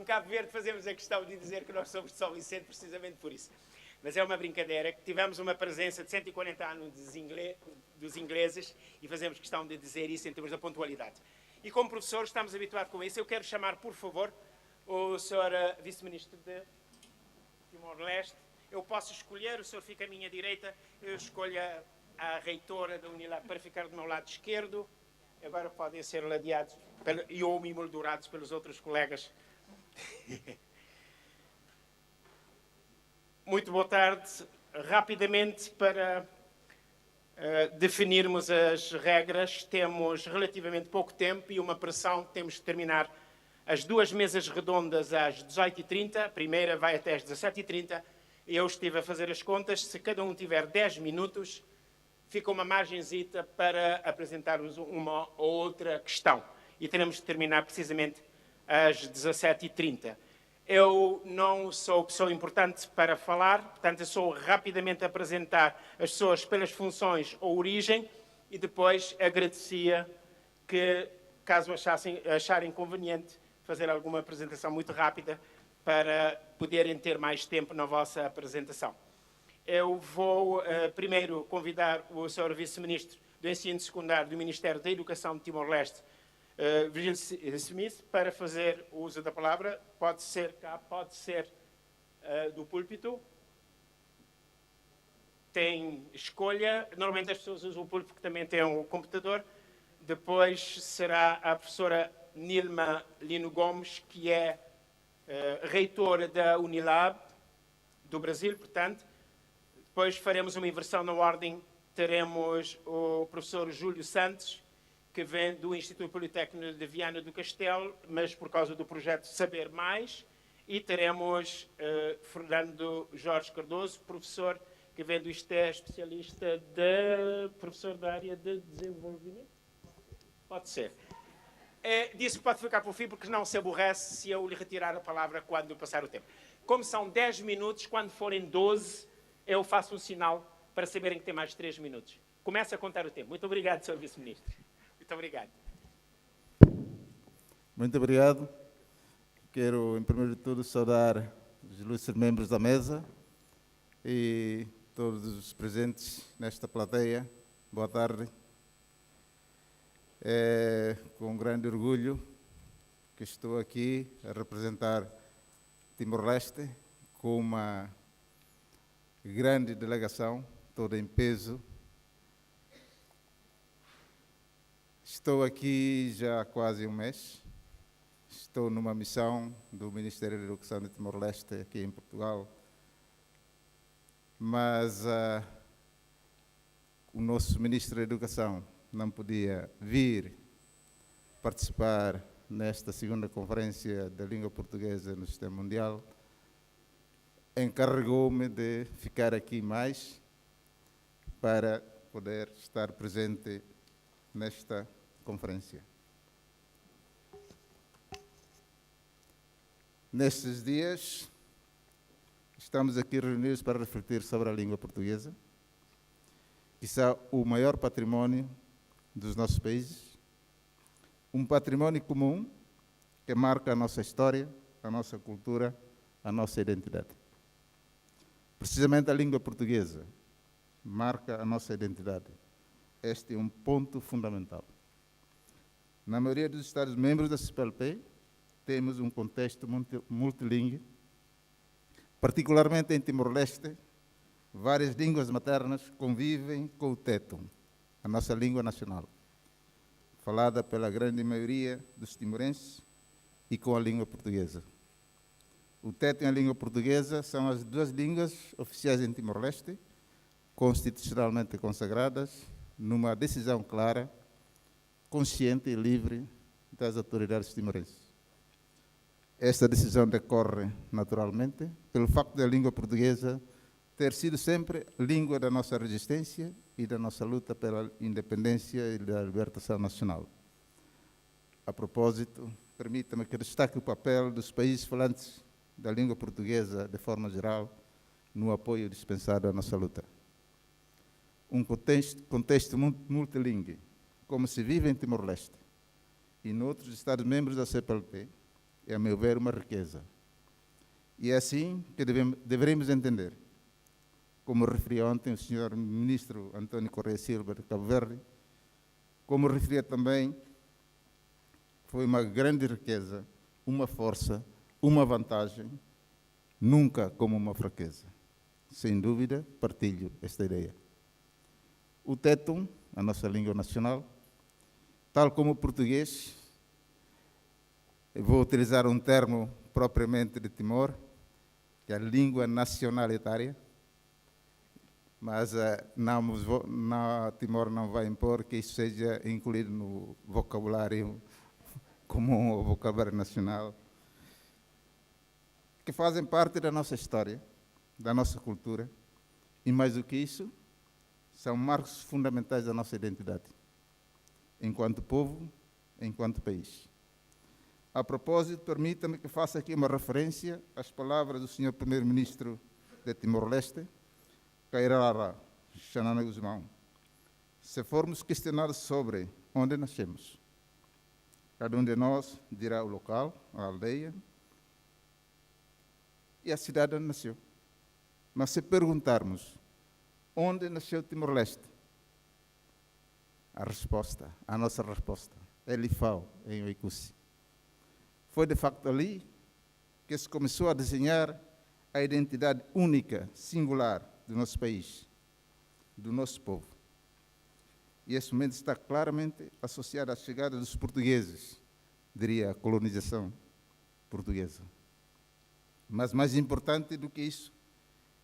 Em Cabo Verde fazemos a questão de dizer que nós somos de São Vicente precisamente por isso. Mas é uma brincadeira, que tivemos uma presença de 140 anos dos ingleses e fazemos questão de dizer isso em termos da pontualidade. E como professor estamos habituados com isso. Eu quero chamar, por favor, o Sr. Vice-Ministro de Timor-Leste. Eu posso escolher, o senhor fica à minha direita, eu escolho a reitora da Unilab para ficar do meu lado esquerdo. Agora podem ser ladeados e ou emoldurados pelos outros colegas. Muito boa tarde. Rapidamente, para definirmos as regras, temos relativamente pouco tempo e uma pressão. Temos de terminar as duas mesas redondas às 18h30. A primeira vai até às 17h30. Eu estive a fazer as contas. Se cada um tiver 10 minutos, fica uma margenzita para apresentarmos uma ou outra questão. E teremos de terminar precisamente às 17h30. Eu não sou pessoa importante para falar, portanto, eu sou rapidamente apresentar as pessoas pelas funções ou origem e depois agradecia que, caso acharem conveniente, fazer alguma apresentação muito rápida para poderem ter mais tempo na vossa apresentação. Eu vou primeiro convidar o Sr. Vice-Ministro do Ensino Secundário do Ministério da Educação de Timor-Leste, Virgílio Smith, para fazer o uso da palavra. Pode ser cá, pode ser do púlpito. Tem escolha. Normalmente as pessoas usam o púlpito porque também tem um computador. Depois será a professora Nilma Lino Gomes, que é reitora da Unilab do Brasil, portanto. Depois faremos uma inversão na ordem. Teremos o professor Júlio Santos, que vem do Instituto Politécnico de Viana do Castelo, mas por causa do projeto Saber Mais. E teremos Fernando Jorge Cardoso, professor que vem do ISTE, especialista professor da área de desenvolvimento. Pode ser. Disse que pode ficar por fim, porque não se aborrece se eu lhe retirar a palavra quando passar o tempo. Como são 10 minutos, quando forem 12, eu faço um sinal para saberem que tem mais 3 minutos. Começa a contar o tempo. Muito obrigado, Sr. Vice-Ministro. Muito obrigado. Muito obrigado. Quero, em primeiro de tudo, saudar os ilustres membros da mesa e todos os presentes nesta plateia. Boa tarde. É com grande orgulho que estou aqui a representar Timor-Leste com uma grande delegação, toda em peso. Estou aqui já há quase um mês. Estou numa missão do Ministério da Educação de Timor-Leste, aqui em Portugal. Mas o nosso Ministro da Educação não podia vir participar nesta segunda conferência da língua portuguesa no Sistema Mundial. Encarregou-me de ficar aqui mais para poder estar presente nesta conferência. Nestes dias, estamos aqui reunidos para refletir sobre a língua portuguesa, que é o maior patrimônio dos nossos países, um patrimônio comum que marca a nossa história, a nossa cultura, a nossa identidade. Precisamente a língua portuguesa marca a nossa identidade. Este é um ponto fundamental. Na maioria dos Estados-membros da CPLP, temos um contexto multilingüe, particularmente em Timor-Leste, várias línguas maternas convivem com o tetum, a nossa língua nacional, falada pela grande maioria dos timorenses e com a língua portuguesa. O tetum e a língua portuguesa são as duas línguas oficiais em Timor-Leste, constitucionalmente consagradas, numa decisão clara, consciente e livre das autoridades timorenses. Esta decisão decorre, naturalmente, pelo facto da língua portuguesa ter sido sempre língua da nossa resistência e da nossa luta pela independência e da libertação nacional. A propósito, permita-me que destaque o papel dos países falantes da língua portuguesa, de forma geral, no apoio dispensado à nossa luta. Um contexto multilingüe, como se vive em Timor-Leste e noutros Estados-membros da CPLP, é, a meu ver, uma riqueza. E é assim que deveremos entender. Como referiu ontem o senhor ministro António Correia Silva de Cabo Verde, como referia também, foi uma grande riqueza, uma força, uma vantagem, nunca como uma fraqueza. Sem dúvida, partilho esta ideia. O tétum, a nossa língua nacional, tal como o português, eu vou utilizar um termo propriamente de Timor, que é a língua nacionalitária, mas Timor não vai impor que isso seja incluído no vocabulário comum, ou vocabulário nacional, que fazem parte da nossa história, da nossa cultura, e mais do que isso, são marcos fundamentais da nossa identidade, enquanto povo, enquanto país. A propósito, permita-me que faça aqui uma referência às palavras do senhor primeiro-ministro de Timor-Leste, Kairara Xanana Guzmão. Se formos questionados sobre onde nascemos, cada um de nós dirá o local, a aldeia e a cidade onde nasceu. Mas se perguntarmos onde nasceu Timor-Leste, a nossa resposta é Lifao, em Oicusi. Foi de facto ali que se começou a desenhar a identidade única, singular do nosso país, do nosso povo. E esse momento está claramente associado à chegada dos portugueses, diria a colonização portuguesa. Mas mais importante do que isso,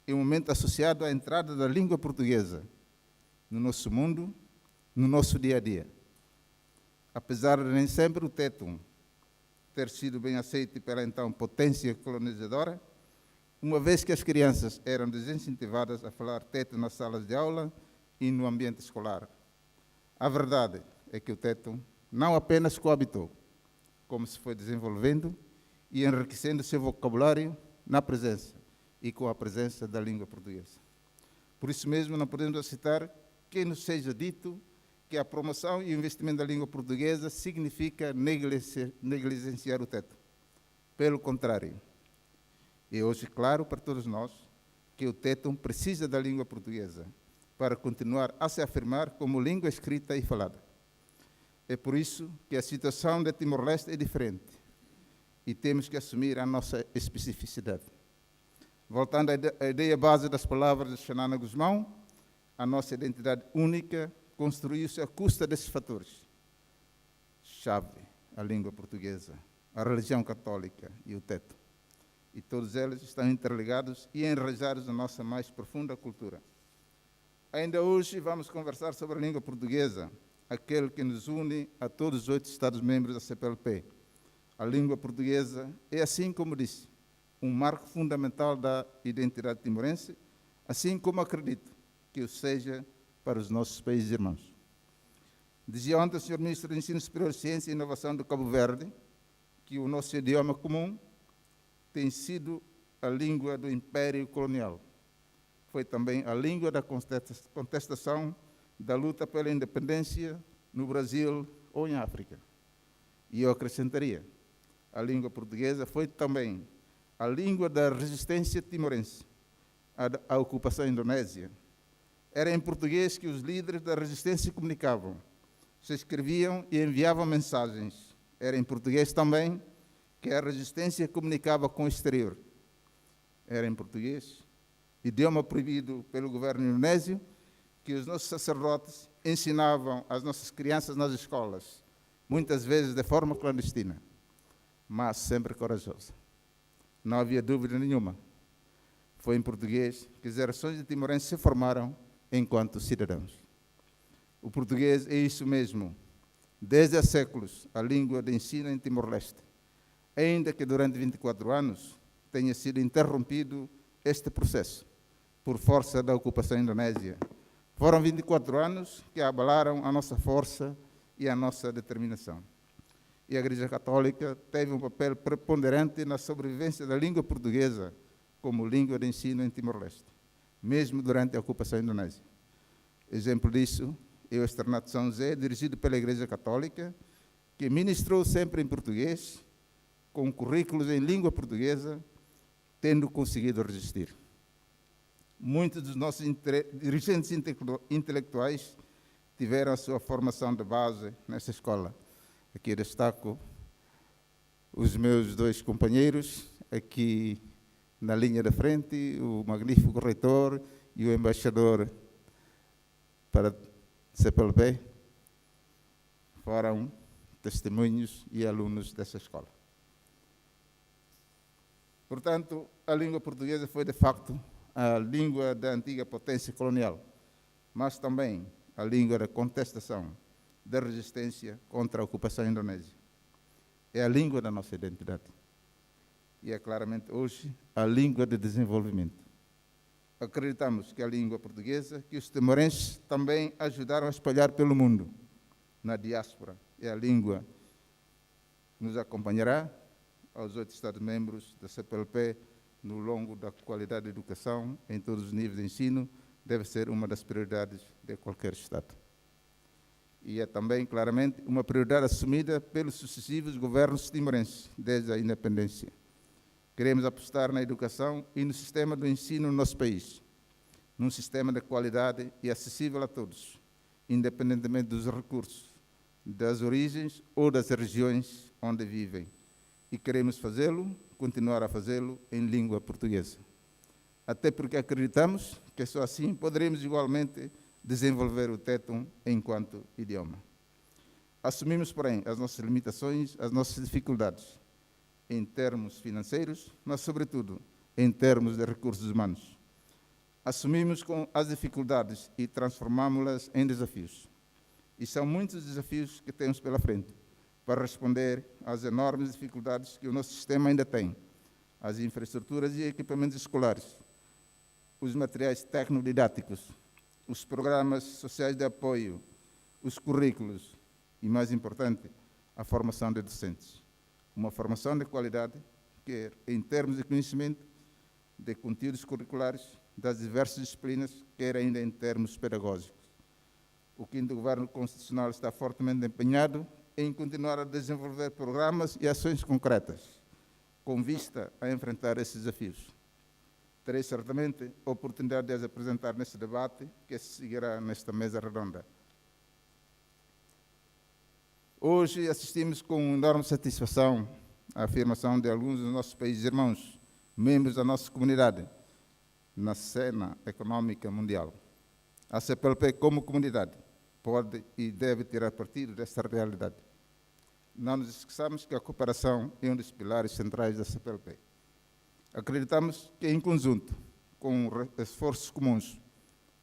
é um momento associado à entrada da língua portuguesa no nosso mundo, no nosso dia a dia. Apesar de nem sempre o tétum ter sido bem aceito pela então potência colonizadora, uma vez que as crianças eram desincentivadas a falar tétum nas salas de aula e no ambiente escolar. A verdade é que o tétum não apenas coabitou, como se foi desenvolvendo e enriquecendo seu vocabulário na presença e com a presença da língua portuguesa. Por isso mesmo, não podemos aceitar que nos seja dito que a promoção e o investimento da língua portuguesa significa negligenciar o tétum. Pelo contrário, é hoje claro para todos nós que o tétum precisa da língua portuguesa para continuar a se afirmar como língua escrita e falada. É por isso que a situação de Timor-Leste é diferente e temos que assumir a nossa especificidade. Voltando à ideia base das palavras de Xanana Guzmão, a nossa identidade única construiu-se à custa desses fatores. Chave, a língua portuguesa, a religião católica e o tétum. E todos eles estão interligados e enraizados na nossa mais profunda cultura. Ainda hoje vamos conversar sobre a língua portuguesa, aquele que nos une a todos os 8 Estados-membros da CPLP. A língua portuguesa é, assim como disse, um marco fundamental da identidade timorense, assim como acredito que o seja para os nossos países irmãos. Dizia ontem o Sr. Ministro do Ensino Superior, Ciência e Inovação do Cabo Verde que o nosso idioma comum tem sido a língua do Império Colonial. Foi também a língua da contestação da luta pela independência no Brasil ou em África. E eu acrescentaria, a língua portuguesa foi também a língua da resistência timorense à ocupação indonésia. Era em português que os líderes da resistência comunicavam, se escreviam e enviavam mensagens. Era em português também que a resistência comunicava com o exterior. Era em português, idioma proibido pelo governo indonésio, que os nossos sacerdotes ensinavam às nossas crianças nas escolas, muitas vezes de forma clandestina, mas sempre corajosa. Não havia dúvida nenhuma. Foi em português que gerações de timorenses se formaram enquanto cidadãos. O português é isso mesmo, desde há séculos, a língua de ensino em Timor-Leste, ainda que durante 24 anos tenha sido interrompido este processo, por força da ocupação indonésia. Foram 24 anos que abalaram a nossa força e a nossa determinação. E a Igreja Católica teve um papel preponderante na sobrevivência da língua portuguesa como língua de ensino em Timor-Leste, mesmo durante a ocupação indonésia. Exemplo disso é o Externato de São José, dirigido pela Igreja Católica, que ministrou sempre em português, com currículos em língua portuguesa, tendo conseguido resistir. Muitos dos nossos dirigentes intelectuais tiveram a sua formação de base nessa escola. Aqui destaco os meus dois companheiros, aqui na linha da frente, o magnífico reitor e o embaixador para CPLP, foram testemunhos e alunos dessa escola. Portanto, a língua portuguesa foi, de facto, a língua da antiga potência colonial, mas também a língua da contestação, da resistência contra a ocupação indonésia. É a língua da nossa identidade. E é claramente hoje a língua de desenvolvimento. Acreditamos que a língua portuguesa, que os timorenses também ajudaram a espalhar pelo mundo, na diáspora, é a língua que nos acompanhará aos 8 Estados-membros da CPLP no longo da qualidade da educação em todos os níveis de ensino, deve ser uma das prioridades de qualquer Estado. E é também, claramente, uma prioridade assumida pelos sucessivos governos timorenses desde a independência. Queremos apostar na educação e no sistema do ensino no nosso país, num sistema de qualidade e acessível a todos, independentemente dos recursos, das origens ou das regiões onde vivem. E queremos fazê-lo, continuar a fazê-lo em língua portuguesa. Até porque acreditamos que só assim poderemos igualmente desenvolver o tétum enquanto idioma. Assumimos, porém, as nossas limitações, as nossas dificuldades, em termos financeiros, mas, sobretudo, em termos de recursos humanos. Assumimos com as dificuldades e transformámos-las em desafios. E são muitos os desafios que temos pela frente para responder às enormes dificuldades que o nosso sistema ainda tem, as infraestruturas e equipamentos escolares, os materiais tecnodidáticos, os programas sociais de apoio, os currículos e, mais importante, a formação de docentes. Uma formação de qualidade, quer em termos de conhecimento, de conteúdos curriculares, das diversas disciplinas, quer ainda em termos pedagógicos. O 5º Governo Constitucional está fortemente empenhado em continuar a desenvolver programas e ações concretas, com vista a enfrentar esses desafios. Terei certamente a oportunidade de as apresentar neste debate que se seguirá nesta mesa redonda. Hoje assistimos com enorme satisfação à afirmação de alguns dos nossos países irmãos, membros da nossa comunidade, na cena econômica mundial. A CPLP, como comunidade, pode e deve tirar partido desta realidade. Não nos esqueçamos que a cooperação é um dos pilares centrais da CPLP. Acreditamos que, em conjunto, com esforços comuns,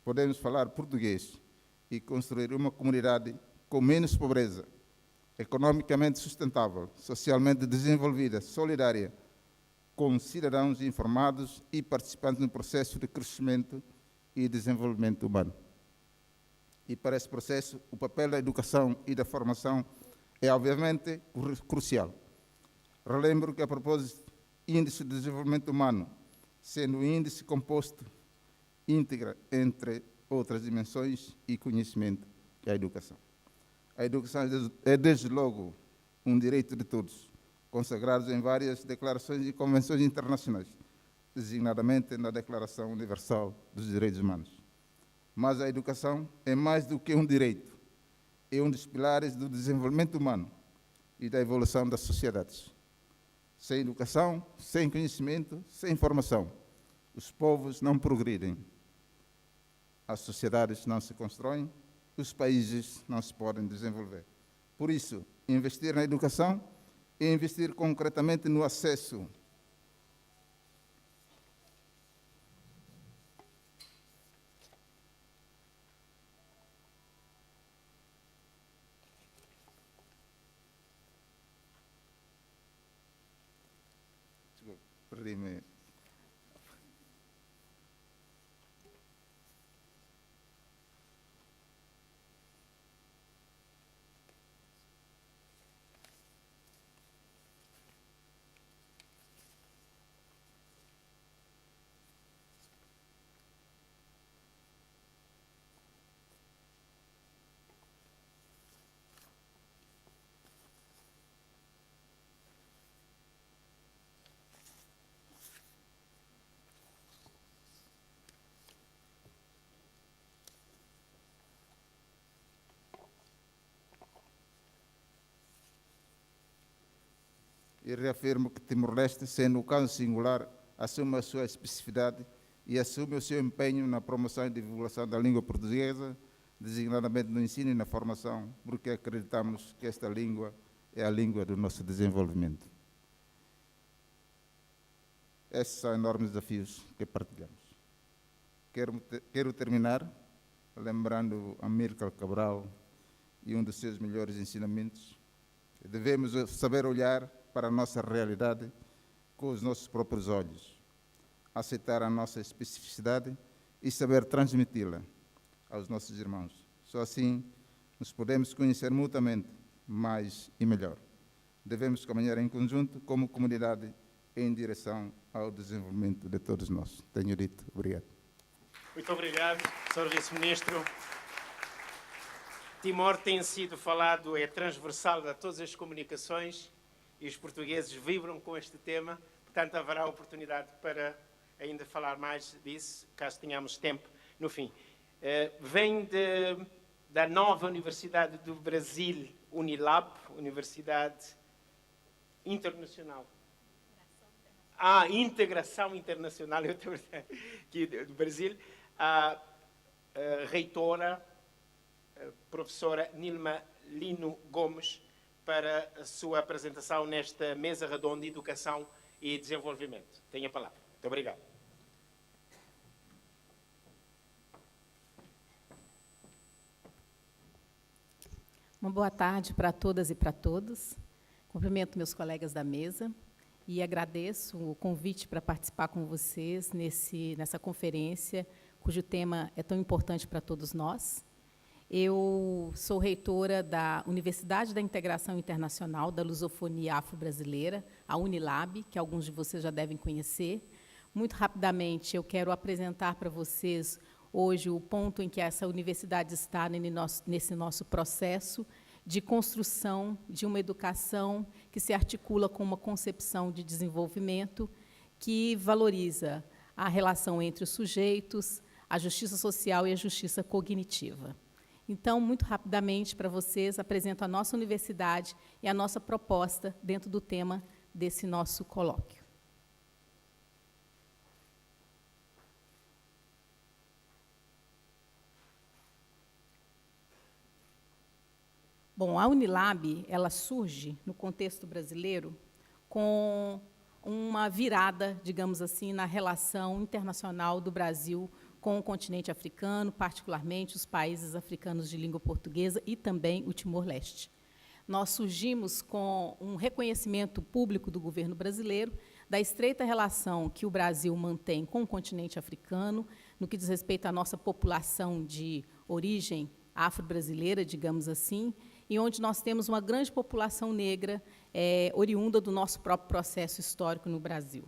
podemos falar português e construir uma comunidade com menos pobreza, economicamente sustentável, socialmente desenvolvida, solidária, com cidadãos informados e participantes no processo de crescimento e desenvolvimento humano. E para esse processo, o papel da educação e da formação é, obviamente, crucial. Relembro que, a propósito do Índice de Desenvolvimento Humano, sendo um índice composto íntegra entre outras dimensões e conhecimento, que é a educação. A educação é, desde logo, um direito de todos, consagrados em várias declarações e convenções internacionais, designadamente na Declaração Universal dos Direitos Humanos. Mas a educação é mais do que um direito, é um dos pilares do desenvolvimento humano e da evolução das sociedades. Sem educação, sem conhecimento, sem formação, os povos não progridem, as sociedades não se constroem, os países não se podem desenvolver. Por isso, investir na educação é investir concretamente no acesso perdi-me. e reafirmo que Timor-Leste, sendo um caso singular, assume a sua especificidade e assume o seu empenho na promoção e divulgação da língua portuguesa, designadamente no ensino e na formação, porque acreditamos que esta língua é a língua do nosso desenvolvimento. Esses são enormes desafios que partilhamos. Quero terminar lembrando Amílcar Cabral e um dos seus melhores ensinamentos. Devemos saber olhar para a nossa realidade com os nossos próprios olhos, aceitar a nossa especificidade e saber transmiti-la aos nossos irmãos. Só assim nos podemos conhecer mutuamente mais e melhor. Devemos caminhar em conjunto como comunidade em direção ao desenvolvimento de todos nós. Tenho dito. Obrigado. Muito obrigado, Sr. Vice-Ministro. Timor tem sido falado, é transversal a todas as comunicações e os portugueses vibram com este tema, portanto haverá oportunidade para ainda falar mais disso, caso tenhamos tempo no fim. Vem da nova Universidade do Brasil, Unilab, Universidade Internacional. Integração Internacional, eu estou aqui do Brasil. A reitora, a professora Nilma Lino Gomes, para a sua apresentação nesta mesa redonda de Educação e Desenvolvimento. Tenha a palavra. Muito obrigado. Uma boa tarde para todas e para todos. Cumprimento meus colegas da mesa e agradeço o convite para participar com vocês nessa conferência, cujo tema é tão importante para todos nós. Eu sou reitora da Universidade da Integração Internacional da Lusofonia Afro-Brasileira, a Unilab, que alguns de vocês já devem conhecer. Muito rapidamente, eu quero apresentar para vocês hoje o ponto em que essa universidade está nesse nosso processo de construção de uma educação que se articula com uma concepção de desenvolvimento que valoriza a relação entre os sujeitos, a justiça social e a justiça cognitiva. Então, muito rapidamente, para vocês, apresento a nossa universidade e a nossa proposta dentro do tema desse nosso colóquio. Bom, a Unilab, ela surge no contexto brasileiro com uma virada, digamos assim, na relação internacional do Brasil com o continente africano, particularmente os países africanos de língua portuguesa e também o Timor-Leste. Nós surgimos com um reconhecimento público do governo brasileiro da estreita relação que o Brasil mantém com o continente africano, no que diz respeito à nossa população de origem afro-brasileira, digamos assim, e onde nós temos uma grande população negra oriunda do nosso próprio processo histórico no Brasil.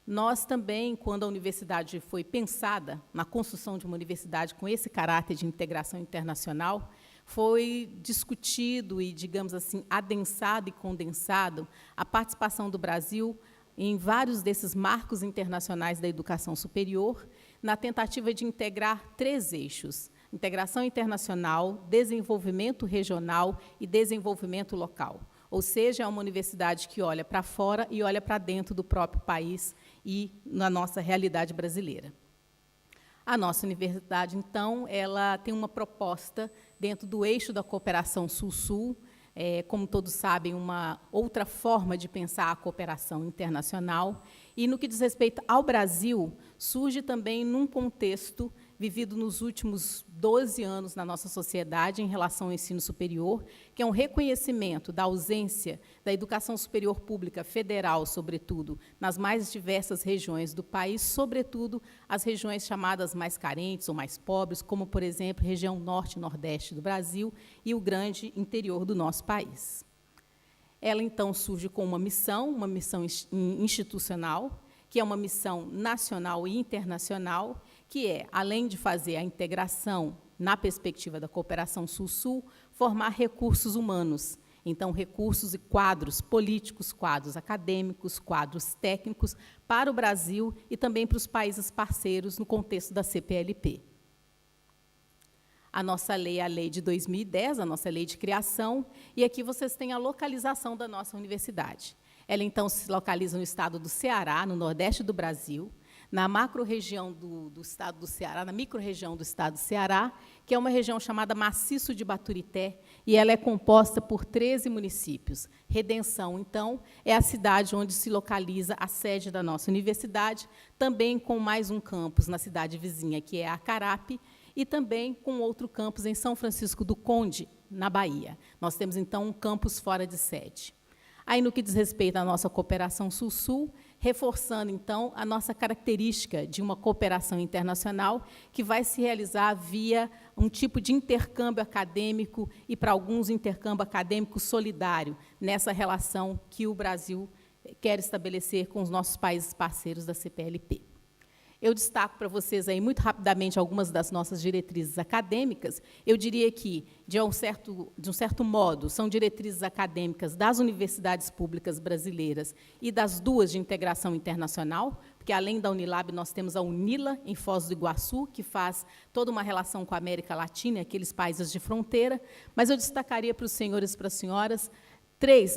Nós também, quando a universidade foi pensada, na construção de uma universidade com esse caráter de integração internacional, foi discutido e, digamos assim, adensado e condensado a participação do Brasil em vários desses marcos internacionais da educação superior, na tentativa de integrar 3 eixos: integração internacional, desenvolvimento regional e desenvolvimento local. Ou seja, é uma universidade que olha para fora e olha para dentro do próprio país e na nossa realidade brasileira. A nossa universidade, então, ela tem uma proposta dentro do eixo da cooperação Sul-Sul, como todos sabem, uma outra forma de pensar a cooperação internacional. E, no que diz respeito ao Brasil, surge também num contexto vivido nos últimos 12 anos na nossa sociedade em relação ao ensino superior, que é um reconhecimento da ausência da educação superior pública federal, sobretudo, nas mais diversas regiões do país, sobretudo as regiões chamadas mais carentes ou mais pobres, como, por exemplo, a região norte e nordeste do Brasil e o grande interior do nosso país. Ela, então, surge com uma missão institucional, que é uma missão nacional e internacional, que é, além de fazer a integração na perspectiva da cooperação Sul-Sul, formar recursos humanos. Então, recursos e quadros políticos, quadros acadêmicos, quadros técnicos para o Brasil e também para os países parceiros no contexto da CPLP. A nossa lei é a lei de 2010, a nossa lei de criação, e aqui vocês têm a localização da nossa universidade. Ela, então, se localiza no estado do Ceará, no nordeste do Brasil, na macro-região do estado do Ceará, na micro-região do estado do Ceará, que é uma região chamada Maciço de Baturité, e ela é composta por 13 municípios. Redenção, então, é a cidade onde se localiza a sede da nossa universidade, também com mais um campus na cidade vizinha, que é Acarape, e também com outro campus em São Francisco do Conde, na Bahia. Nós temos, então, um campus fora de sede. Aí, no que diz respeito à nossa cooperação Sul-Sul, reforçando, então, a nossa característica de uma cooperação internacional que vai se realizar via um tipo de intercâmbio acadêmico e, para alguns, intercâmbio acadêmico solidário, nessa relação que o Brasil quer estabelecer com os nossos países parceiros da CPLP. Eu destaco para vocês aí muito rapidamente algumas das nossas diretrizes acadêmicas. Eu diria que, de um certo modo, são diretrizes acadêmicas das universidades públicas brasileiras e das duas de integração internacional, porque, além da Unilab, nós temos a UNILA, em Foz do Iguaçu, que faz toda uma relação com a América Latina e aqueles países de fronteira. Mas eu destacaria para os senhores e para as senhoras três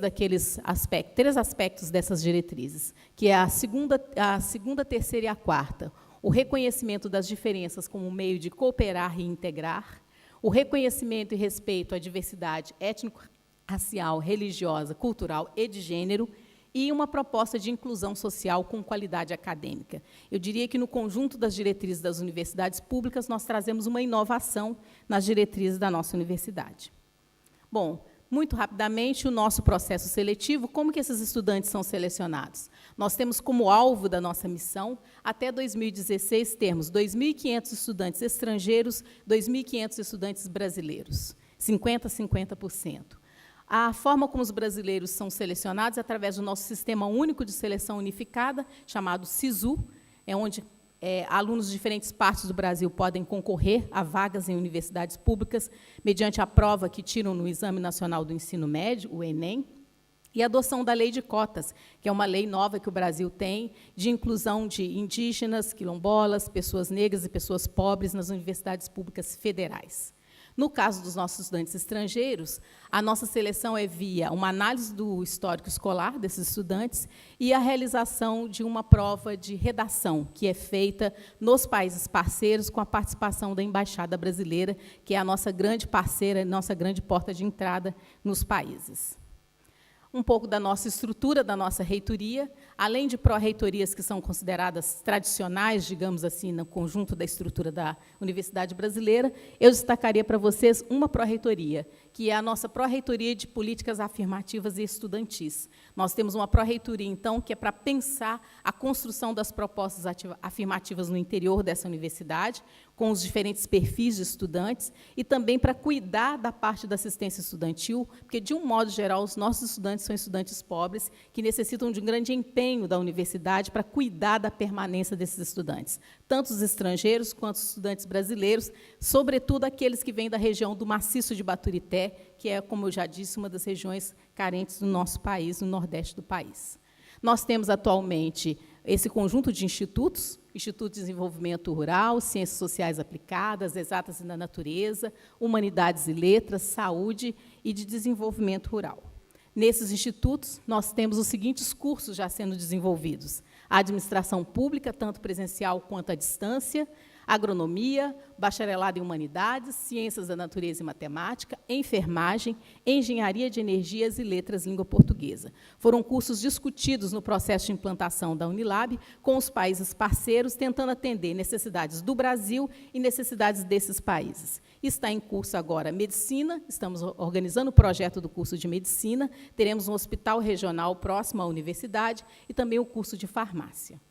aspectos dessas diretrizes, que é a segunda, terceira e a quarta. O reconhecimento das diferenças como meio de cooperar e integrar, o reconhecimento e respeito à diversidade étnico-racial, religiosa, cultural e de gênero, e uma proposta de inclusão social com qualidade acadêmica. Eu diria que, no conjunto das diretrizes das universidades públicas, nós trazemos uma inovação nas diretrizes da nossa universidade. Bom, muito rapidamente, o nosso processo seletivo, como que esses estudantes são selecionados? Nós temos como alvo da nossa missão, até 2016, termos 2.500 estudantes estrangeiros, 2.500 estudantes brasileiros, 50%. A forma como os brasileiros são selecionados é através do nosso Sistema Único de Seleção Unificada, chamado SISU, onde alunos de diferentes partes do Brasil podem concorrer a vagas em universidades públicas mediante a prova que tiram no Exame Nacional do Ensino Médio, o ENEM, e a adoção da Lei de Cotas, que é uma lei nova que o Brasil tem de inclusão de indígenas, quilombolas, pessoas negras e pessoas pobres nas universidades públicas federais. No caso dos nossos estudantes estrangeiros, a nossa seleção é via uma análise do histórico escolar desses estudantes e a realização de uma prova de redação, que é feita nos países parceiros com a participação da Embaixada Brasileira, que é a nossa grande parceira, nossa grande porta de entrada nos países. Um pouco da nossa estrutura, da nossa reitoria, além de pró-reitorias que são consideradas tradicionais, digamos assim, no conjunto da estrutura da Universidade Brasileira, eu destacaria para vocês uma pró-reitoria, que é a nossa pró-reitoria de políticas afirmativas e estudantis. Nós temos uma pró-reitoria, então, que é para pensar a construção das propostas afirmativas no interior dessa universidade, com os diferentes perfis de estudantes, e também para cuidar da parte da assistência estudantil, porque, de um modo geral, os nossos estudantes são estudantes pobres que necessitam de um grande empenho da universidade para cuidar da permanência desses estudantes, tanto os estrangeiros quanto os estudantes brasileiros, sobretudo aqueles que vêm da região do Maciço de Baturité, que é, como eu já disse, uma das regiões carentes do nosso país, no nordeste do país. Nós temos, atualmente, esse conjunto de institutos, Instituto de Desenvolvimento Rural, Ciências Sociais Aplicadas, Exatas e da Natureza, Humanidades e Letras, Saúde e de Desenvolvimento Rural. Nesses institutos, nós temos os seguintes cursos já sendo desenvolvidos: a administração pública, tanto presencial quanto à distância, agronomia, bacharelado em humanidades, ciências da natureza e matemática, enfermagem, engenharia de energias e letras língua portuguesa. Foram cursos discutidos no processo de implantação da Unilab com os países parceiros, tentando atender necessidades do Brasil e necessidades desses países. Está em curso agora medicina, estamos organizando o projeto do curso de medicina, teremos um hospital regional próximo à universidade e também o curso de farmácia.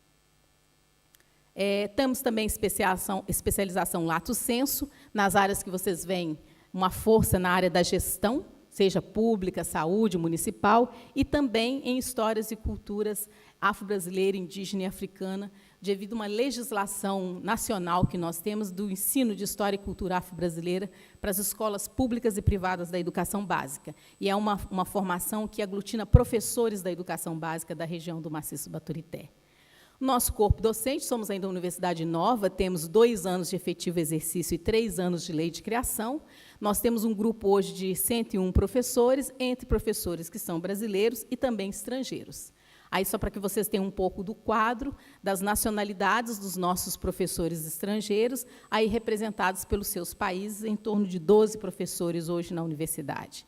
Temos também especialização lato sensu, nas áreas que vocês veem, uma força na área da gestão, seja pública, saúde, municipal, e também em histórias e culturas afro-brasileira, indígena e africana, devido a uma legislação nacional que nós temos do ensino de história e cultura afro-brasileira para as escolas públicas e privadas da educação básica. E é uma formação que aglutina professores da educação básica da região do Maciço Baturité. Nosso corpo docente, somos ainda uma universidade nova, temos 2 anos de efetivo exercício e 3 anos de lei de criação. Nós temos um grupo hoje de 101 professores, entre professores que são brasileiros e também estrangeiros. Aí, só para que vocês tenham um pouco do quadro das nacionalidades dos nossos professores estrangeiros, aí representados pelos seus países, em torno de 12 professores hoje na universidade.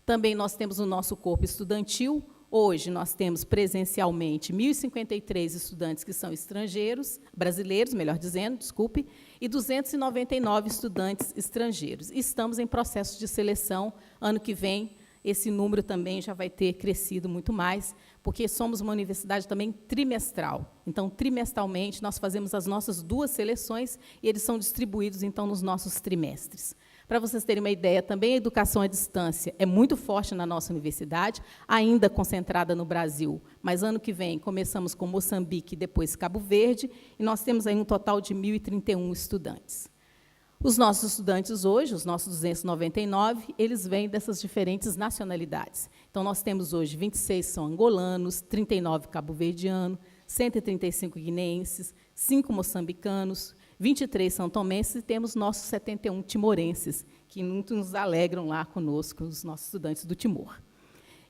Também nós temos o nosso corpo estudantil. Hoje, nós temos presencialmente 1.053 estudantes que são estrangeiros, brasileiros, melhor dizendo, desculpe, e 299 estudantes estrangeiros. E estamos em processo de seleção. Ano que vem, esse número também já vai ter crescido muito mais, porque somos uma universidade também trimestral. Então, trimestralmente, nós fazemos as nossas 2 seleções e eles são distribuídos, então, nos nossos trimestres. Para vocês terem uma ideia, também a educação à distância é muito forte na nossa universidade, ainda concentrada no Brasil, mas ano que vem começamos com Moçambique e depois Cabo Verde, e nós temos aí um total de 1.031 estudantes. Os nossos estudantes hoje, os nossos 299, eles vêm dessas diferentes nacionalidades. Então, nós temos hoje 26 são angolanos, 39 cabo-verdianos, 135 guineenses, 5 moçambicanos, 23 são-tomenses e temos nossos 71 timorenses, que muito nos alegram lá conosco, os nossos estudantes do Timor.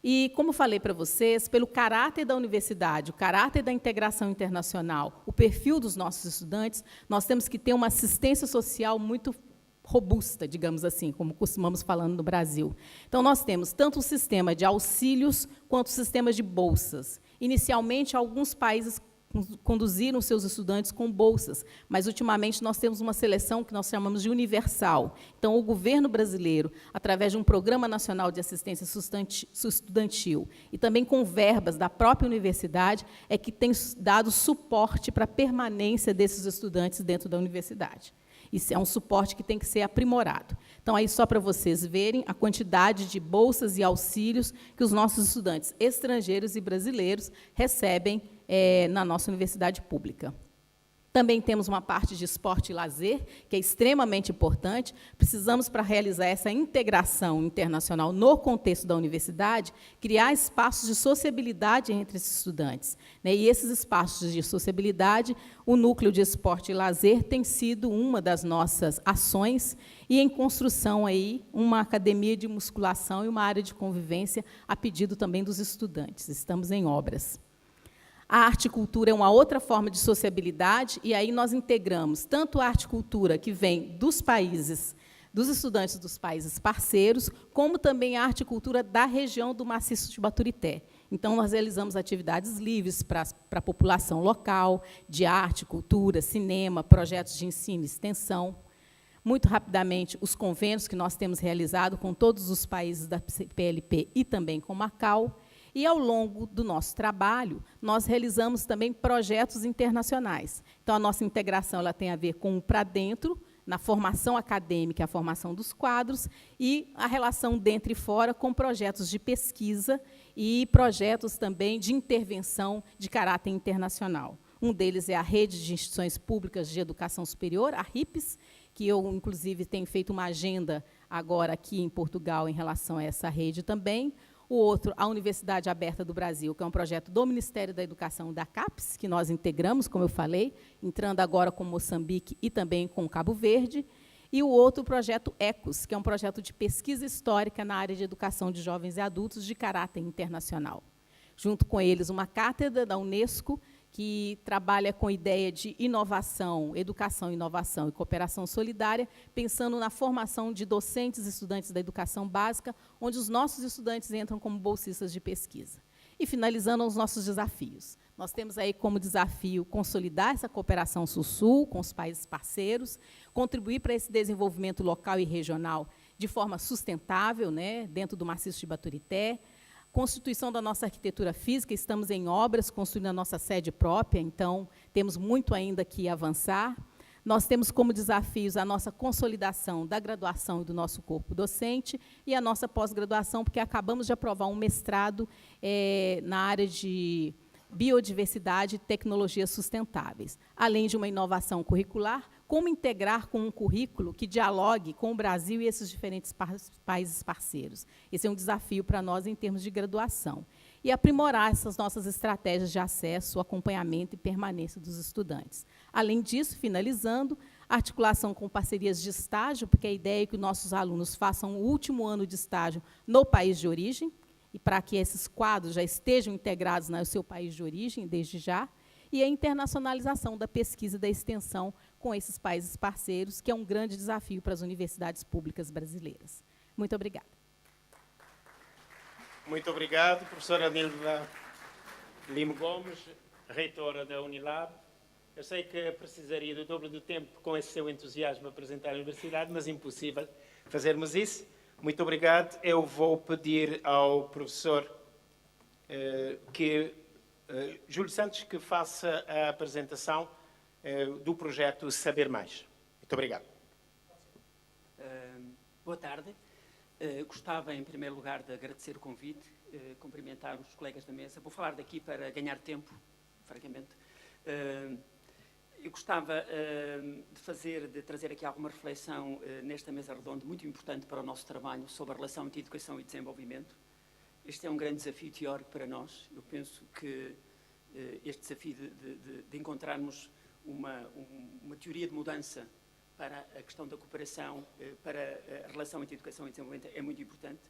E, como falei para vocês, pelo caráter da universidade, o caráter da integração internacional, o perfil dos nossos estudantes, nós temos que ter uma assistência social muito robusta, digamos assim, como costumamos falando no Brasil. Então, nós temos tanto o sistema de auxílios quanto o sistema de bolsas. Inicialmente, alguns países conduziram seus estudantes com bolsas, mas, ultimamente, nós temos uma seleção que nós chamamos de universal. Então, o governo brasileiro, através de um Programa Nacional de Assistência Estudantil e também com verbas da própria universidade, é que tem dado suporte para a permanência desses estudantes dentro da universidade. Isso é um suporte que tem que ser aprimorado. Então, aí, só para vocês verem a quantidade de bolsas e auxílios que os nossos estudantes estrangeiros e brasileiros recebem na nossa universidade pública. Também temos uma parte de esporte e lazer, que é extremamente importante. Precisamos, para realizar essa integração internacional no contexto da universidade, criar espaços de sociabilidade entre esses estudantes. E esses espaços de sociabilidade, o Núcleo de Esporte e Lazer tem sido uma das nossas ações, e em construção aí uma academia de musculação e uma área de convivência a pedido também dos estudantes. Estamos em obras. A arte e cultura é uma outra forma de sociabilidade, e aí nós integramos tanto a arte e cultura que vem dos países, dos estudantes dos países parceiros, como também a arte e cultura da região do Maciço de Baturité. Então, nós realizamos atividades livres para a população local, de arte, cultura, cinema, projetos de ensino e extensão. Muito rapidamente, os convênios que nós temos realizado com todos os países da PLP e também com Macau. E, ao longo do nosso trabalho, nós realizamos também projetos internacionais. Então, a nossa integração ela tem a ver com o para dentro, na formação acadêmica, a formação dos quadros, e a relação dentro e fora com projetos de pesquisa e projetos também de intervenção de caráter internacional. Um deles é a Rede de Instituições Públicas de Educação Superior, a RIPES, que eu, inclusive, tenho feito uma agenda agora aqui em Portugal em relação a essa rede também. O outro, a Universidade Aberta do Brasil, que é um projeto do Ministério da Educação, da CAPES, que nós integramos, como eu falei, entrando agora com Moçambique e também com Cabo Verde. E o outro, projeto ECOS, que é um projeto de pesquisa histórica na área de educação de jovens e adultos de caráter internacional. Junto com eles, uma cátedra da Unesco, que trabalha com ideia de inovação, educação, inovação e cooperação solidária, pensando na formação de docentes e estudantes da educação básica, onde os nossos estudantes entram como bolsistas de pesquisa. E, finalizando, os nossos desafios. Nós temos aí como desafio consolidar essa cooperação Sul-Sul com os países parceiros, contribuir para esse desenvolvimento local e regional de forma sustentável, dentro do Maciço de Baturité, constituição da nossa arquitetura física, estamos em obras, construindo a nossa sede própria, então temos muito ainda que avançar. Nós temos como desafios a nossa consolidação da graduação e do nosso corpo docente e a nossa pós-graduação, porque acabamos de aprovar um mestrado na área de biodiversidade e tecnologias sustentáveis, além de uma inovação curricular, como integrar com um currículo que dialogue com o Brasil e esses diferentes países parceiros. Esse é um desafio para nós em termos de graduação. e aprimorar essas nossas estratégias de acesso, acompanhamento e permanência dos estudantes. Além disso, finalizando, articulação com parcerias de estágio, porque a ideia é que os nossos alunos façam o último ano de estágio no país de origem, e para que esses quadros já estejam integrados no seu país de origem, desde já, e a internacionalização da pesquisa e da extensão com esses países parceiros, que é um grande desafio para as universidades públicas brasileiras. Muito obrigada. Muito obrigado, professora Nilva Lima Gomes, reitora da Unilab. Eu sei que precisaria do dobro do tempo com esse seu entusiasmo a apresentar a universidade, mas impossível fazermos isso. Muito obrigado. Eu vou pedir ao professor Júlio Santos que faça a apresentação do projeto Saber Mais. Muito obrigado. Boa tarde. Gostava, em primeiro lugar, de agradecer o convite, cumprimentar os colegas da mesa. Vou falar daqui para ganhar tempo, francamente. Eu gostava de trazer aqui alguma reflexão nesta mesa redonda, muito importante para o nosso trabalho, sobre a relação entre educação e desenvolvimento. Este é um grande desafio teórico para nós. Eu penso que este desafio de encontrarmos uma teoria de mudança para a questão da cooperação, para a relação entre educação e desenvolvimento, é muito importante.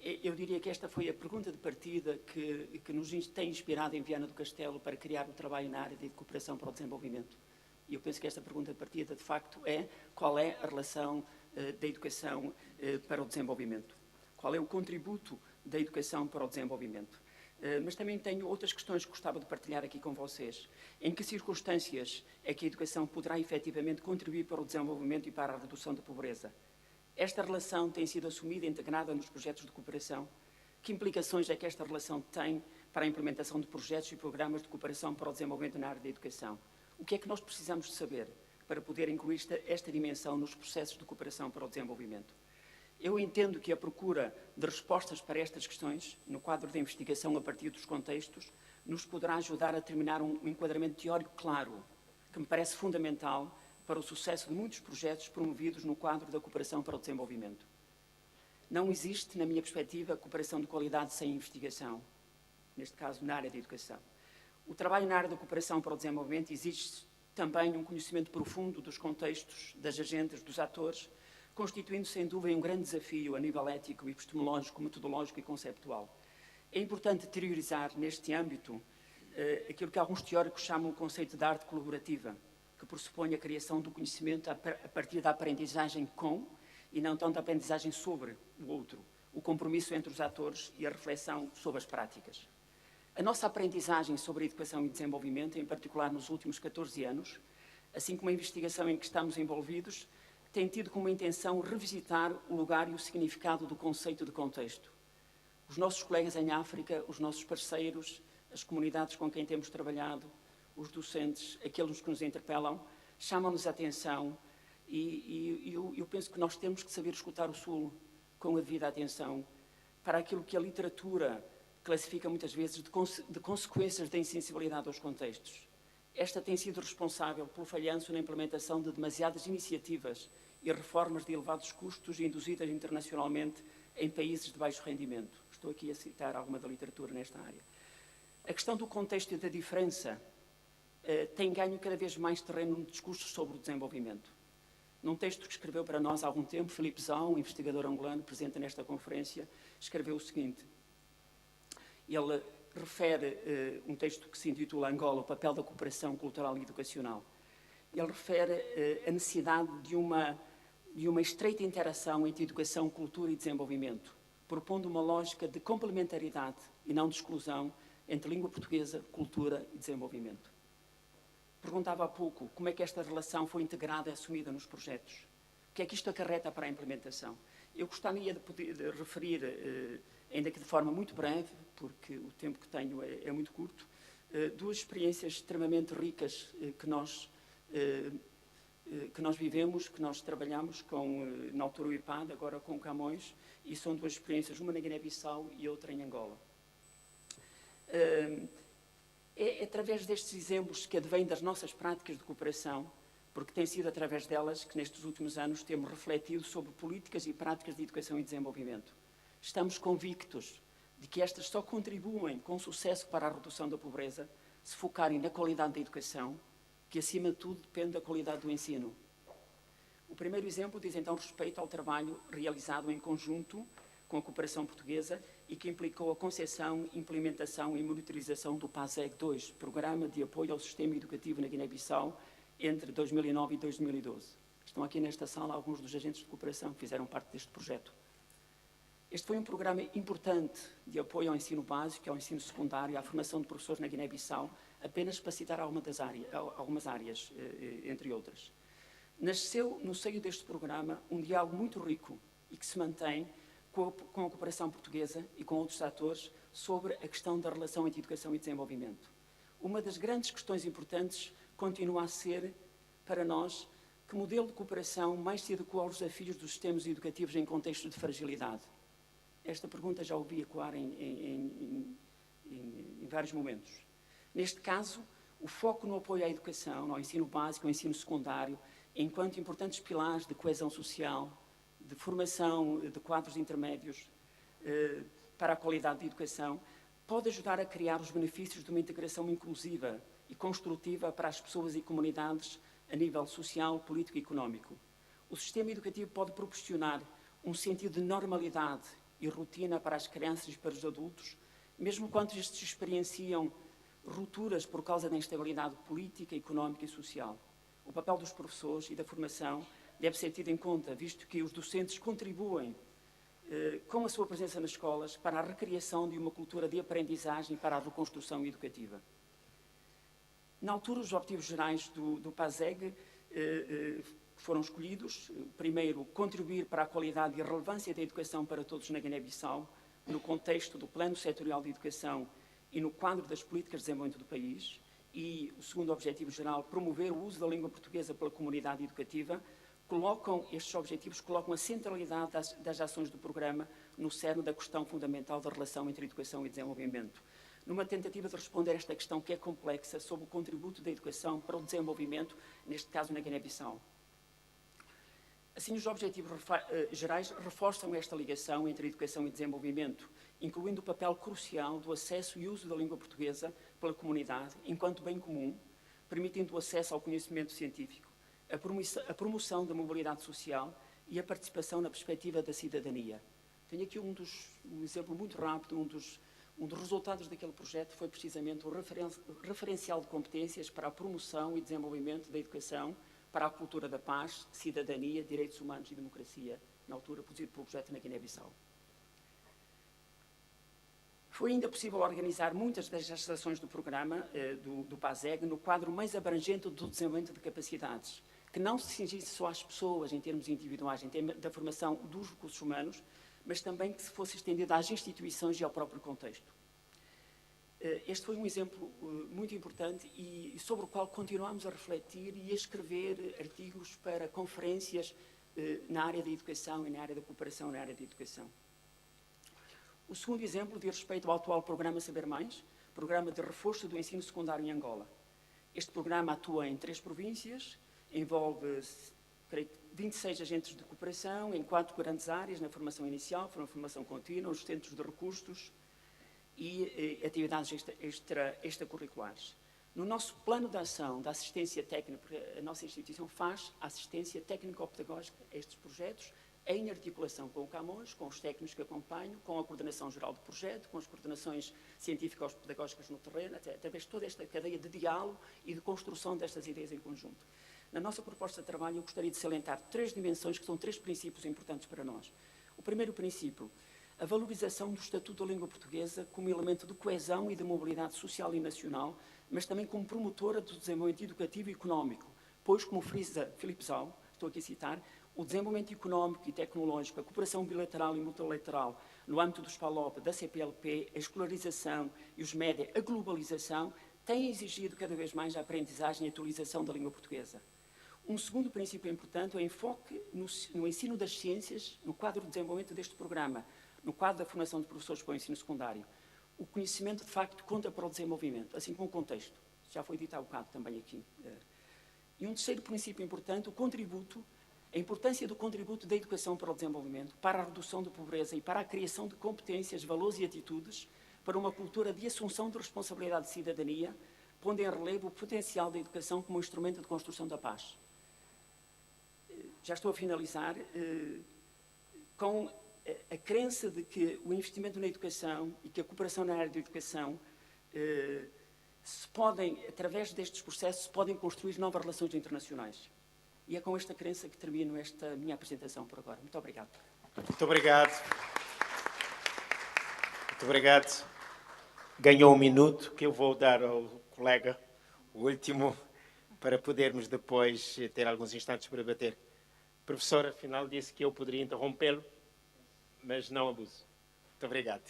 Eu diria que esta foi a pergunta de partida que nos tem inspirado em Viana do Castelo para criar o trabalho na área de cooperação para o desenvolvimento. E eu penso que esta pergunta de partida, de facto, é qual é a relação da educação para o desenvolvimento? Qual é o contributo da educação para o desenvolvimento? Mas também tenho outras questões que gostava de partilhar aqui com vocês. Em que circunstâncias é que a educação poderá efetivamente contribuir para o desenvolvimento e para a redução da pobreza? Esta relação tem sido assumida e integrada nos projetos de cooperação? Que implicações é que esta relação tem para a implementação de projetos e programas de cooperação para o desenvolvimento na área da educação? O que é que nós precisamos de saber para poder incluir esta dimensão nos processos de cooperação para o desenvolvimento? Eu entendo que a procura de respostas para estas questões, no quadro da investigação a partir dos contextos, nos poderá ajudar a terminar um enquadramento teórico claro, que me parece fundamental para o sucesso de muitos projetos promovidos no quadro da cooperação para o desenvolvimento. Não existe, na minha perspectiva, cooperação de qualidade sem investigação, neste caso na área da educação. O trabalho na área da cooperação para o desenvolvimento exige também um conhecimento profundo dos contextos, das agendas, dos atores, constituindo sem dúvida um grande desafio a nível ético, epistemológico, metodológico e conceptual. É importante interiorizar neste âmbito aquilo que alguns teóricos chamam o conceito de arte colaborativa, que pressupõe a criação do conhecimento a partir da aprendizagem com e não tanto da aprendizagem sobre o outro, o compromisso entre os atores e a reflexão sobre as práticas. A nossa aprendizagem sobre a educação e desenvolvimento, em particular nos últimos 14 anos, assim como a investigação em que estamos envolvidos, tem tido como intenção revisitar o lugar e o significado do conceito de contexto. Os nossos colegas em África, os nossos parceiros, as comunidades com quem temos trabalhado, os docentes, aqueles que nos interpelam, chamam-nos a atenção e eu penso que nós temos que saber escutar o Sul com a devida atenção para aquilo que a literatura classifica muitas vezes de consequências da insensibilidade aos contextos. Esta tem sido responsável pelo falhanço na implementação de demasiadas iniciativas e reformas de elevados custos induzidas internacionalmente em países de baixo rendimento. Estou aqui a citar alguma da literatura nesta área. A questão do contexto e da diferença tem ganho cada vez mais terreno no discurso sobre o desenvolvimento. Num texto que escreveu para nós há algum tempo, Filipe Zão, um investigador angolano presente nesta conferência, escreveu o seguinte. Ele refere um texto que se intitula Angola, o papel da cooperação cultural e educacional. Ele refere a necessidade de uma estreita interação entre educação, cultura e desenvolvimento, propondo uma lógica de complementaridade e não de exclusão entre língua portuguesa, cultura e desenvolvimento. Perguntava há pouco como é que esta relação foi integrada e assumida nos projetos. O que é que isto acarreta para a implementação? Eu gostaria de referir, ainda que de forma muito breve, porque o tempo que tenho é muito curto, duas experiências extremamente ricas que nós vivemos, que nós trabalhamos na altura o IPAD, agora com o Camões, e são duas experiências, uma na Guiné-Bissau e outra em Angola. É através destes exemplos que advêm das nossas práticas de cooperação, porque tem sido através delas que nestes últimos anos temos refletido sobre políticas e práticas de educação e desenvolvimento. Estamos convictos de que estas só contribuem com sucesso para a redução da pobreza se focarem na qualidade da educação, que acima de tudo depende da qualidade do ensino. O primeiro exemplo diz então respeito ao trabalho realizado em conjunto com a cooperação portuguesa e que implicou a concepção, implementação e monitorização do PASEG II, Programa de Apoio ao Sistema Educativo na Guiné-Bissau, entre 2009 e 2012. Estão aqui nesta sala alguns dos agentes de cooperação que fizeram parte deste projeto. Este foi um programa importante de apoio ao ensino básico, ao ensino secundário e à formação de professores na Guiné-Bissau, apenas para citar algumas áreas, entre outras. Nasceu no seio deste programa um diálogo muito rico e que se mantém com a cooperação portuguesa e com outros atores sobre a questão da relação entre educação e desenvolvimento. Uma das grandes questões importantes continua a ser, para nós, que modelo de cooperação mais se adequa aos desafios dos sistemas educativos em contexto de fragilidade. Esta pergunta já ouvi ecoar em vários momentos. Neste caso, o foco no apoio à educação, ao ensino básico, ao ensino secundário, enquanto importantes pilares de coesão social, de formação de quadros intermédios para a qualidade da educação, pode ajudar a criar os benefícios de uma integração inclusiva e construtiva para as pessoas e comunidades a nível social, político e económico. O sistema educativo pode proporcionar um sentido de normalidade e rotina para as crianças e para os adultos, mesmo quando estes experienciam rupturas por causa da instabilidade política, económica e social. O papel dos professores e da formação deve ser tido em conta, visto que os docentes contribuem com a sua presença nas escolas para a recriação de uma cultura de aprendizagem para a reconstrução educativa. Na altura, os objetivos gerais do PASEG foram escolhidos. Primeiro, contribuir para a qualidade e a relevância da educação para todos na Guiné-Bissau, no contexto do Plano Setorial de Educação e no quadro das políticas de desenvolvimento do país. E o segundo objetivo geral, promover o uso da língua portuguesa pela comunidade educativa. Estes objetivos colocam a centralidade das ações do programa no cerne da questão fundamental da relação entre educação e desenvolvimento, numa tentativa de responder a esta questão que é complexa sobre o contributo da educação para o desenvolvimento, neste caso na Guiné-Bissau. Assim, os objetivos gerais reforçam esta ligação entre educação e desenvolvimento, incluindo o papel crucial do acesso e uso da língua portuguesa pela comunidade, enquanto bem comum, permitindo o acesso ao conhecimento científico, a promoção da mobilidade social e a participação na perspectiva da cidadania. Tenho aqui um exemplo muito rápido, um dos resultados daquele projeto foi precisamente o referencial de competências para a promoção e desenvolvimento da educação para a cultura da paz, cidadania, direitos humanos e democracia, na altura produzido pelo projeto na Guiné-Bissau. Foi ainda possível organizar muitas destas ações do programa do PASEG no quadro mais abrangente do desenvolvimento de capacidades, que não se cingisse só às pessoas em termos individuais, em termos da formação dos recursos humanos, mas também que se fosse estendido às instituições e ao próprio contexto. Este foi um exemplo muito importante e sobre o qual continuamos a refletir e a escrever artigos para conferências na área da educação e na área da cooperação na área da educação. O segundo exemplo diz respeito ao atual programa Saber Mais, programa de reforço do ensino secundário em Angola. Este programa atua em 3 províncias, envolve, creio, 26 agentes de cooperação em 4 grandes áreas, na formação inicial, na formação contínua, os centros de recursos e atividades extracurriculares. No nosso plano de ação da assistência técnica, porque a nossa instituição faz assistência técnico-pedagógica a estes projetos, em articulação com o CAMOS, com os técnicos que acompanham, com a coordenação geral do projeto, com as coordenações científico-pedagógicas no terreno, através de toda esta cadeia de diálogo e de construção destas ideias em conjunto. Na nossa proposta de trabalho, eu gostaria de salientar 3 dimensões, que são 3 princípios importantes para nós. O primeiro princípio, a valorização do Estatuto da Língua Portuguesa como elemento de coesão e de mobilidade social e nacional, mas também como promotora do desenvolvimento educativo e económico, pois, como frisa Filipe Zau, estou aqui a citar, o desenvolvimento económico e tecnológico, a cooperação bilateral e multilateral no âmbito dos PALOP, da CPLP, a escolarização e os média, a globalização, têm exigido cada vez mais a aprendizagem e a atualização da língua portuguesa. Um segundo princípio importante é o enfoque no ensino das ciências, no quadro de desenvolvimento deste programa, no quadro da formação de professores para o ensino secundário. O conhecimento, de facto, conta para o desenvolvimento, assim como o contexto. Já foi dito há bocado também aqui. E um terceiro princípio importante, o contributo a importância do contributo da educação para o desenvolvimento, para a redução da pobreza e para a criação de competências, valores e atitudes para uma cultura de assunção de responsabilidade de cidadania, pondo em relevo o potencial da educação como um instrumento de construção da paz. Já estou a finalizar com a crença de que o investimento na educação e que a cooperação na área da educação se podem, através destes processos, se podem construir novas relações internacionais. E é com esta crença que termino esta minha apresentação por agora. Muito obrigado. Muito obrigado. Muito obrigado. Ganhou um minuto que eu vou dar ao colega, o último, para podermos depois ter alguns instantes para debater. O professor, afinal, disse que eu poderia interrompê-lo, mas não abuso. Muito obrigado.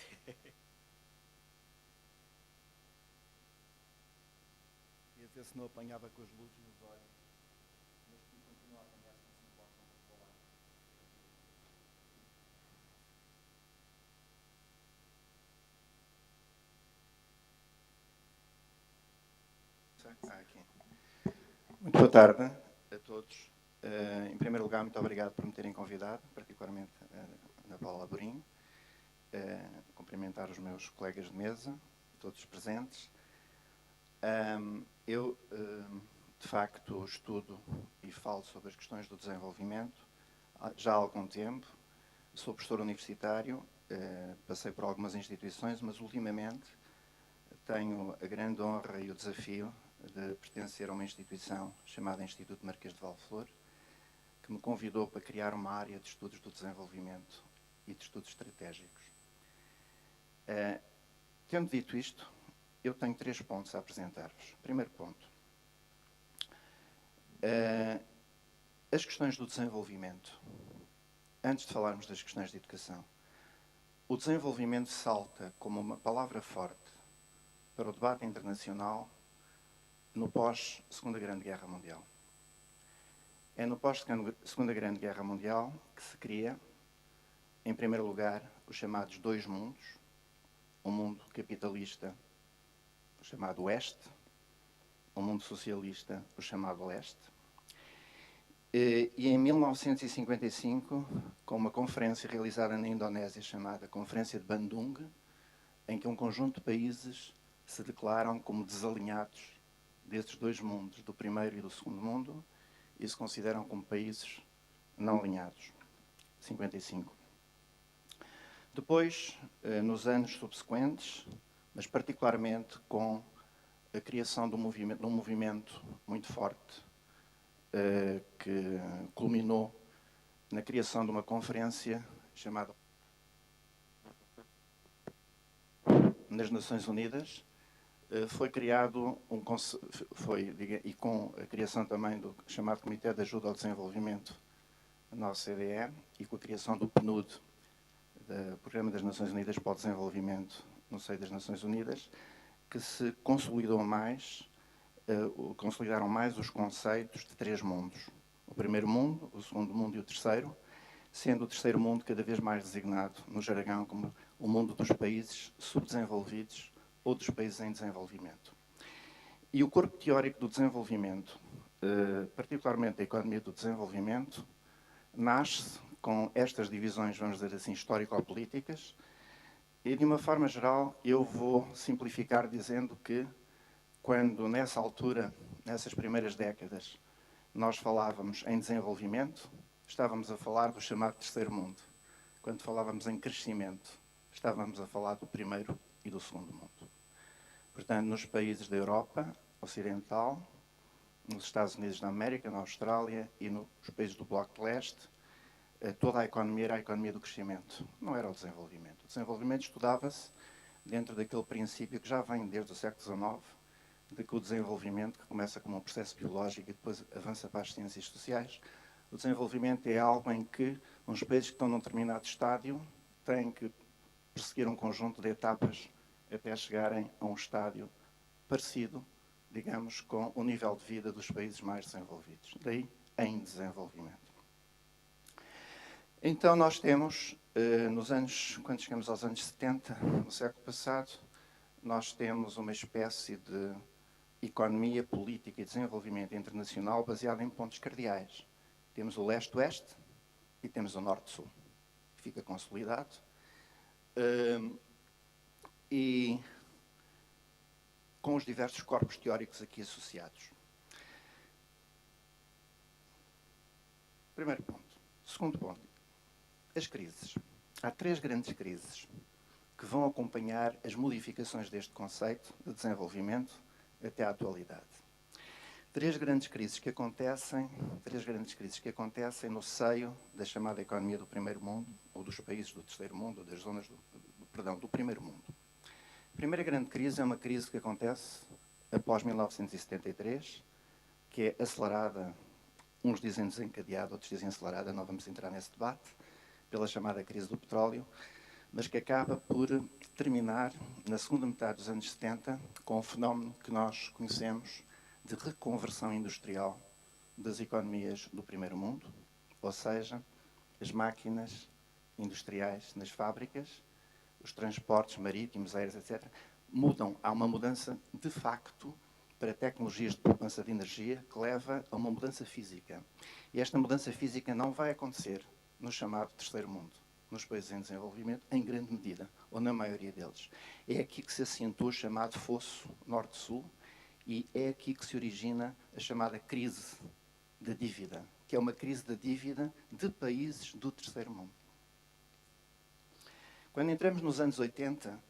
Ia ver se não apanhava com as luzes nos olhos. Mas continua a apanhar se não se importam de falar. Muito boa tarde a todos. Em primeiro lugar, muito obrigado por me terem convidado, particularmente a Ana Paula Amorim. Cumprimentar os meus colegas de mesa, todos presentes. Eu, de facto, estudo e falo sobre as questões do desenvolvimento já há algum tempo. Sou professor universitário, passei por algumas instituições, mas ultimamente tenho a grande honra e o desafio de pertencer a uma instituição chamada Instituto Marquês de Valflor, que me convidou para criar uma área de estudos do desenvolvimento e de estudos estratégicos. Tendo dito isto, eu tenho 3 pontos a apresentar-vos. Primeiro ponto. As questões do desenvolvimento. Antes de falarmos das questões de educação, o desenvolvimento salta como uma palavra forte para o debate internacional no pós-Segunda Grande Guerra Mundial. É no pós-Segunda Grande Guerra Mundial que se cria, em primeiro lugar, os chamados 2 mundos. O mundo capitalista, o chamado Oeste, o mundo socialista, o chamado Leste. E em 1955, com uma conferência realizada na Indonésia chamada Conferência de Bandung, em que um conjunto de países se declaram como desalinhados desses 2 mundos, do primeiro e do segundo mundo, e se consideram como países não alinhados. 55. Depois, nos anos subsequentes, mas particularmente com a criação de um movimento muito forte, que culminou na criação de uma conferência chamada nas Nações Unidas, foi criado e com a criação também do chamado Comitê de Ajuda ao Desenvolvimento na OCDE e com a criação do PNUD, do Programa das Nações Unidas para o Desenvolvimento no seio das Nações Unidas, que se consolidaram mais os conceitos de 3 mundos. O primeiro mundo, o segundo mundo e o terceiro, sendo o terceiro mundo cada vez mais designado no jargão como o mundo dos países subdesenvolvidos ou dos países em desenvolvimento. E o corpo teórico do desenvolvimento, particularmente a economia do desenvolvimento, nasce com estas divisões, vamos dizer assim, histórico-políticas, e de uma forma geral eu vou simplificar dizendo que quando nessa altura, nessas primeiras décadas, nós falávamos em desenvolvimento, estávamos a falar do chamado terceiro mundo. Quando falávamos em crescimento, estávamos a falar do primeiro e do segundo mundo. Portanto, nos países da Europa Ocidental, nos Estados Unidos da América, na Austrália e nos países do Bloco de Leste, toda a economia era a economia do crescimento, não era o desenvolvimento. O desenvolvimento estudava-se dentro daquele princípio que já vem desde o século XIX, de que o desenvolvimento, que começa como um processo biológico e depois avança para as ciências sociais, o desenvolvimento é algo em que uns países que estão num determinado estádio têm que perseguir um conjunto de etapas até chegarem a um estádio parecido, digamos, com o nível de vida dos países mais desenvolvidos. Daí, em desenvolvimento. Então, nós temos, quando chegamos aos anos 70, no século passado, nós temos uma espécie de economia, política e desenvolvimento internacional baseada em pontos cardeais. Temos o leste-oeste e temos o norte-sul, que fica consolidado. E com os diversos corpos teóricos aqui associados. Primeiro ponto. Segundo ponto. As crises. Há 3 grandes crises que vão acompanhar as modificações deste conceito de desenvolvimento até à atualidade. 3 grandes crises que acontecem no seio da chamada economia do primeiro mundo, ou dos países do terceiro mundo, ou das zonas do primeiro mundo. A primeira grande crise é uma crise que acontece após 1973, que é acelerada, uns dizem desencadeada, outros dizem acelerada, não vamos entrar nesse debate, pela chamada crise do petróleo, mas que acaba por terminar na segunda metade dos anos 70 com o fenómeno que nós conhecemos de reconversão industrial das economias do primeiro mundo, ou seja, as máquinas industriais nas fábricas, os transportes marítimos, aéreos, etc., mudam. Há uma mudança, de facto, para tecnologias de poupança de energia que leva a uma mudança física. E esta mudança física não vai acontecer no chamado terceiro mundo, nos países em desenvolvimento, em grande medida, ou na maioria deles. É aqui que se acentua o chamado fosso norte-sul e é aqui que se origina a chamada crise da dívida, que é uma crise da dívida de países do terceiro mundo. Quando entramos nos anos 80,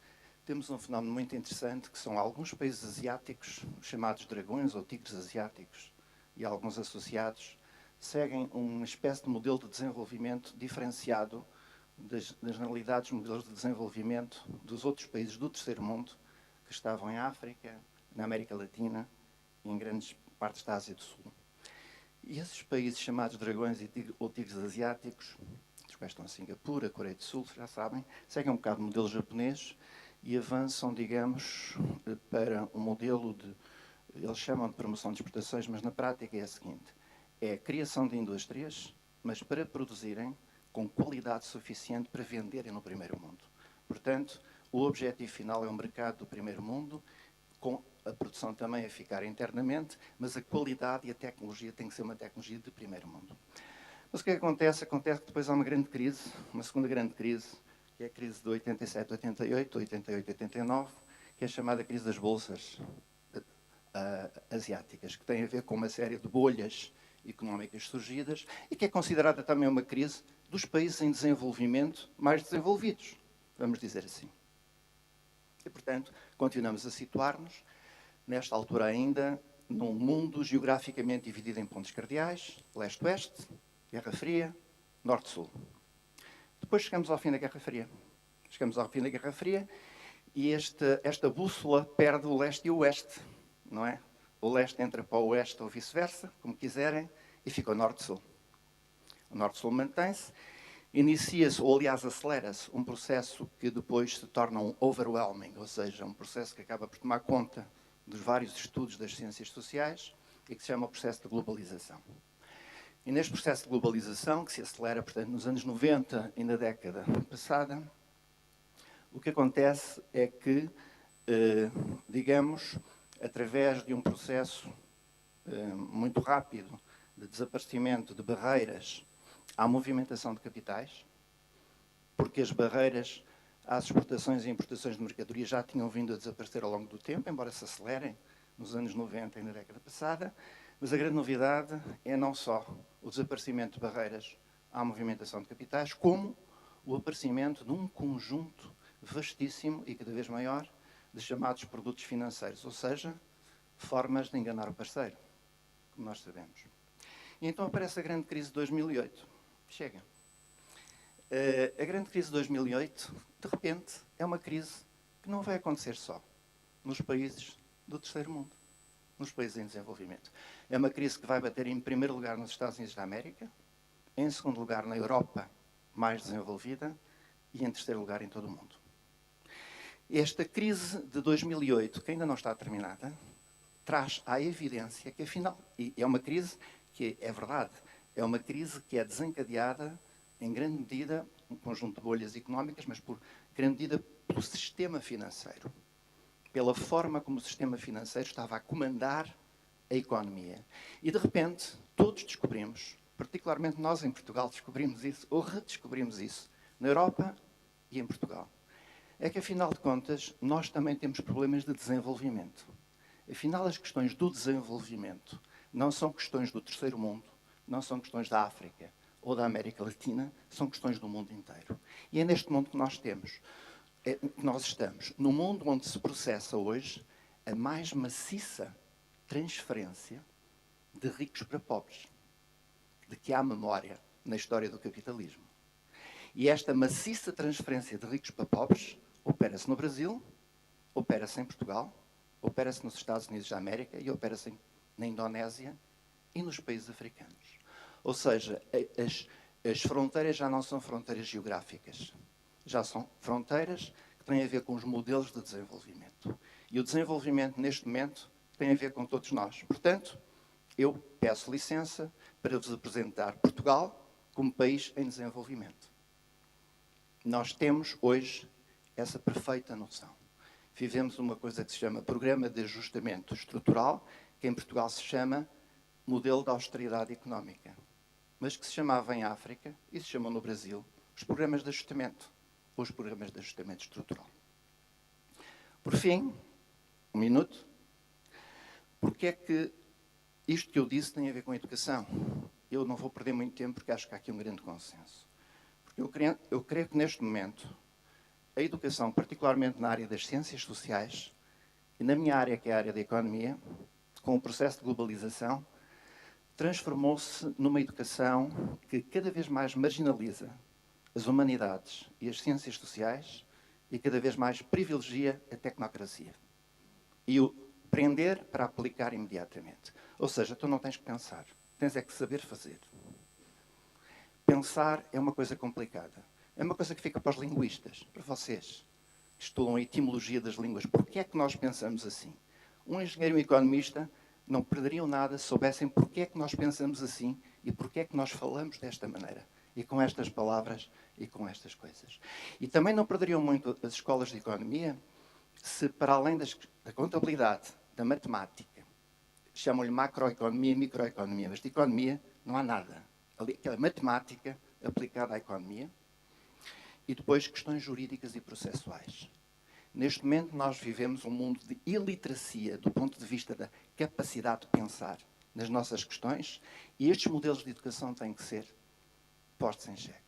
temos um fenómeno muito interessante, que são alguns países asiáticos, chamados dragões ou tigres asiáticos, e alguns associados, seguem uma espécie de modelo de desenvolvimento diferenciado das generalidades modelos de desenvolvimento dos outros países do terceiro mundo, que estavam em África, na América Latina e em grandes partes da Ásia do Sul. E esses países chamados dragões ou tigres asiáticos, os quais estão a Singapura, a Coreia do Sul, já sabem, seguem um bocado o modelo japonês e avançam, digamos, para um modelo de, eles chamam de promoção de exportações, mas na prática é a seguinte: é a criação de indústrias, mas para produzirem com qualidade suficiente para venderem no primeiro mundo. Portanto, o objetivo final é o mercado do primeiro mundo, com a produção também a ficar internamente, mas a qualidade e a tecnologia tem que ser uma tecnologia de primeiro mundo. Mas o que acontece? Acontece que depois há uma grande crise, uma segunda grande crise, que é a crise de 87, 88, 88, 89, que é a chamada crise das bolsas asiáticas, que tem a ver com uma série de bolhas económicas surgidas e que é considerada também uma crise dos países em desenvolvimento mais desenvolvidos, vamos dizer assim. E, portanto, continuamos a situar-nos, nesta altura ainda, num mundo geograficamente dividido em pontos cardeais, leste-oeste, Guerra Fria, norte-sul. Depois chegamos ao fim da Guerra Fria. Chegamos ao fim da Guerra Fria e esta bússola perde o leste e o oeste, não é? O leste entra para o oeste ou vice-versa, como quiserem, e fica o norte-sul. O norte-sul mantém-se, inicia-se, ou aliás acelera-se, um processo que depois se torna um overwhelming, ou seja, um processo que acaba por tomar conta dos vários estudos das ciências sociais e que se chama o processo de globalização. E neste processo de globalização, que se acelera, portanto, nos anos 90 e na década passada, o que acontece é que, digamos, através de um processo muito rápido de desaparecimento de barreiras à movimentação de capitais, porque as barreiras às exportações e importações de mercadorias já tinham vindo a desaparecer ao longo do tempo, embora se acelerem nos anos 90 e na década passada, mas a grande novidade é não só o desaparecimento de barreiras à movimentação de capitais, como o aparecimento de um conjunto vastíssimo e cada vez maior de chamados produtos financeiros, ou seja, formas de enganar o parceiro, como nós sabemos. E então aparece a grande crise de 2008. Chega. A grande crise de 2008, de repente, é uma crise que não vai acontecer só nos países do terceiro mundo, nos países em desenvolvimento. É uma crise que vai bater em primeiro lugar nos Estados Unidos da América, em segundo lugar na Europa mais desenvolvida e em terceiro lugar em todo o mundo. Esta crise de 2008, que ainda não está terminada, traz à evidência que, afinal, e é uma crise que, é verdade, é uma crise que é desencadeada, em grande medida, um conjunto de bolhas económicas, mas por grande medida pelo sistema financeiro, pela forma como o sistema financeiro estava a comandar a economia. E, de repente, todos descobrimos, particularmente nós em Portugal descobrimos isso, ou redescobrimos isso, na Europa e em Portugal, é que, afinal de contas, nós também temos problemas de desenvolvimento. Afinal, as questões do desenvolvimento não são questões do terceiro mundo, não são questões da África ou da América Latina, são questões do mundo inteiro. E é neste mundo que nós temos, nós estamos, no mundo onde se processa hoje a mais maciça transferência de ricos para pobres, de que há memória na história do capitalismo. E esta maciça transferência de ricos para pobres opera-se no Brasil, opera-se em Portugal, opera-se nos Estados Unidos da América e opera-se na Indonésia e nos países africanos. Ou seja, as fronteiras já não são fronteiras geográficas, já são fronteiras que têm a ver com os modelos de desenvolvimento. E o desenvolvimento, neste momento, tem a ver com todos nós. Portanto, eu peço licença para vos apresentar Portugal como país em desenvolvimento. Nós temos hoje essa perfeita noção. Vivemos uma coisa que se chama Programa de Ajustamento Estrutural, que em Portugal se chama Modelo de Austeridade Económica, mas que se chamava em África e se chamam no Brasil os Programas de Ajustamento, ou os Programas de Ajustamento Estrutural. Por fim, um minuto, porque é que isto que eu disse tem a ver com a educação? Eu não vou perder muito tempo porque acho que há aqui um grande consenso. Porque eu creio que neste momento a educação, particularmente na área das ciências sociais e na minha área, que é a área da economia, com o processo de globalização, transformou-se numa educação que cada vez mais marginaliza as humanidades e as ciências sociais e cada vez mais privilegia a tecnocracia. E o aprender para aplicar imediatamente. Ou seja, tu não tens que pensar, tens é que saber fazer. Pensar é uma coisa complicada. É uma coisa que fica para os linguistas, para vocês, que estudam a etimologia das línguas. Porquê é que nós pensamos assim? Um engenheiro e um economista não perderiam nada se soubessem porquê é que nós pensamos assim e porquê é que nós falamos desta maneira, e com estas palavras e com estas coisas. E também não perderiam muito as escolas de economia se, para além da contabilidade, da matemática, chamam-lhe macroeconomia e microeconomia, mas de economia não há nada. Aquela matemática aplicada à economia e depois questões jurídicas e processuais. Neste momento nós vivemos um mundo de iliteracia do ponto de vista da capacidade de pensar nas nossas questões e estes modelos de educação têm que ser postos em xeque.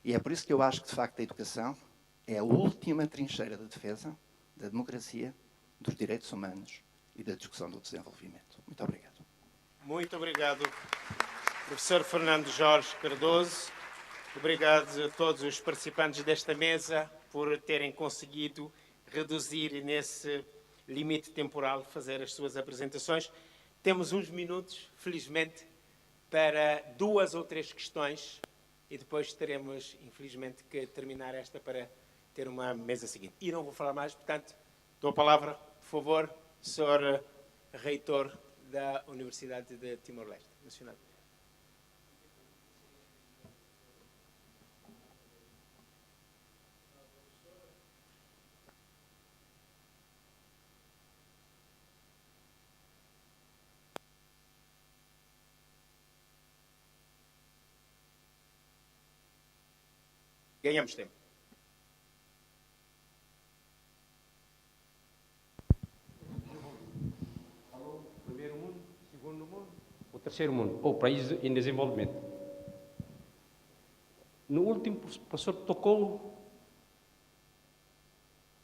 E é por isso que eu acho que, de facto, a educação é a última trincheira de defesa da democracia, dos direitos humanos e da discussão do desenvolvimento. Muito obrigado. Muito obrigado, professor Fernando Jorge Cardoso. Obrigado a todos os participantes desta mesa por terem conseguido reduzir nesse limite temporal, fazer as suas apresentações. Temos uns minutos, felizmente, para 2 ou 3 questões e depois teremos, infelizmente, que terminar esta para ter uma mesa seguinte. E não vou falar mais, portanto, dou a palavra, por favor, Sr. Reitor da Universidade de Timor-Leste. Nacional. Ganhamos tempo. Primeiro mundo, segundo mundo, o terceiro mundo, ou país em desenvolvimento. No último, o professor tocou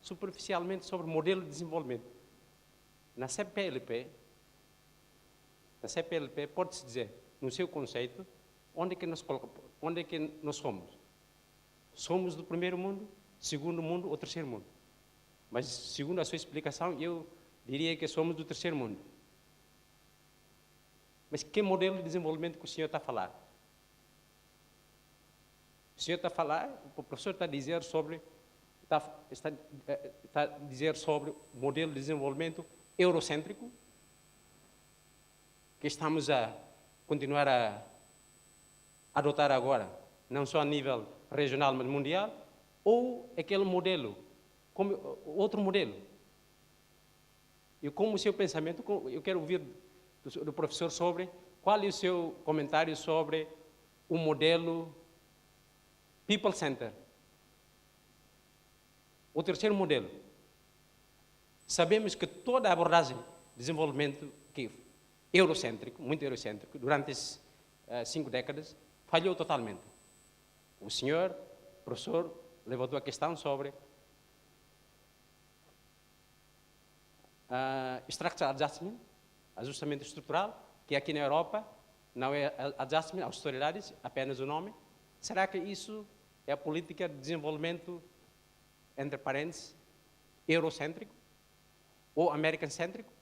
superficialmente sobre o modelo de desenvolvimento. Na CPLP pode-se dizer, no seu conceito, onde é que nós somos. Somos do primeiro mundo, segundo mundo ou terceiro mundo. Mas, segundo a sua explicação, eu diria que somos do terceiro mundo. Mas que modelo de desenvolvimento que o senhor está a falar? O senhor está a falar, o professor está a dizer sobre, está a dizer sobre o modelo de desenvolvimento eurocêntrico, que estamos a continuar a adotar agora, não só a nível regional, mas mundial, ou aquele modelo, como outro modelo. E como o seu pensamento, eu quero ouvir do professor sobre qual é o seu comentário sobre o modelo People Center? O terceiro modelo. Sabemos que toda a abordagem de desenvolvimento que eurocêntrico, muito eurocêntrico, durante as 5 décadas, falhou totalmente. O senhor, professor, levantou a questão sobre structural adjustment, ajustamento estrutural, que aqui na Europa não é adjustment, austeridades, apenas o nome. Será que isso é a política de desenvolvimento, entre parênteses, eurocêntrico ou americano-cêntrico?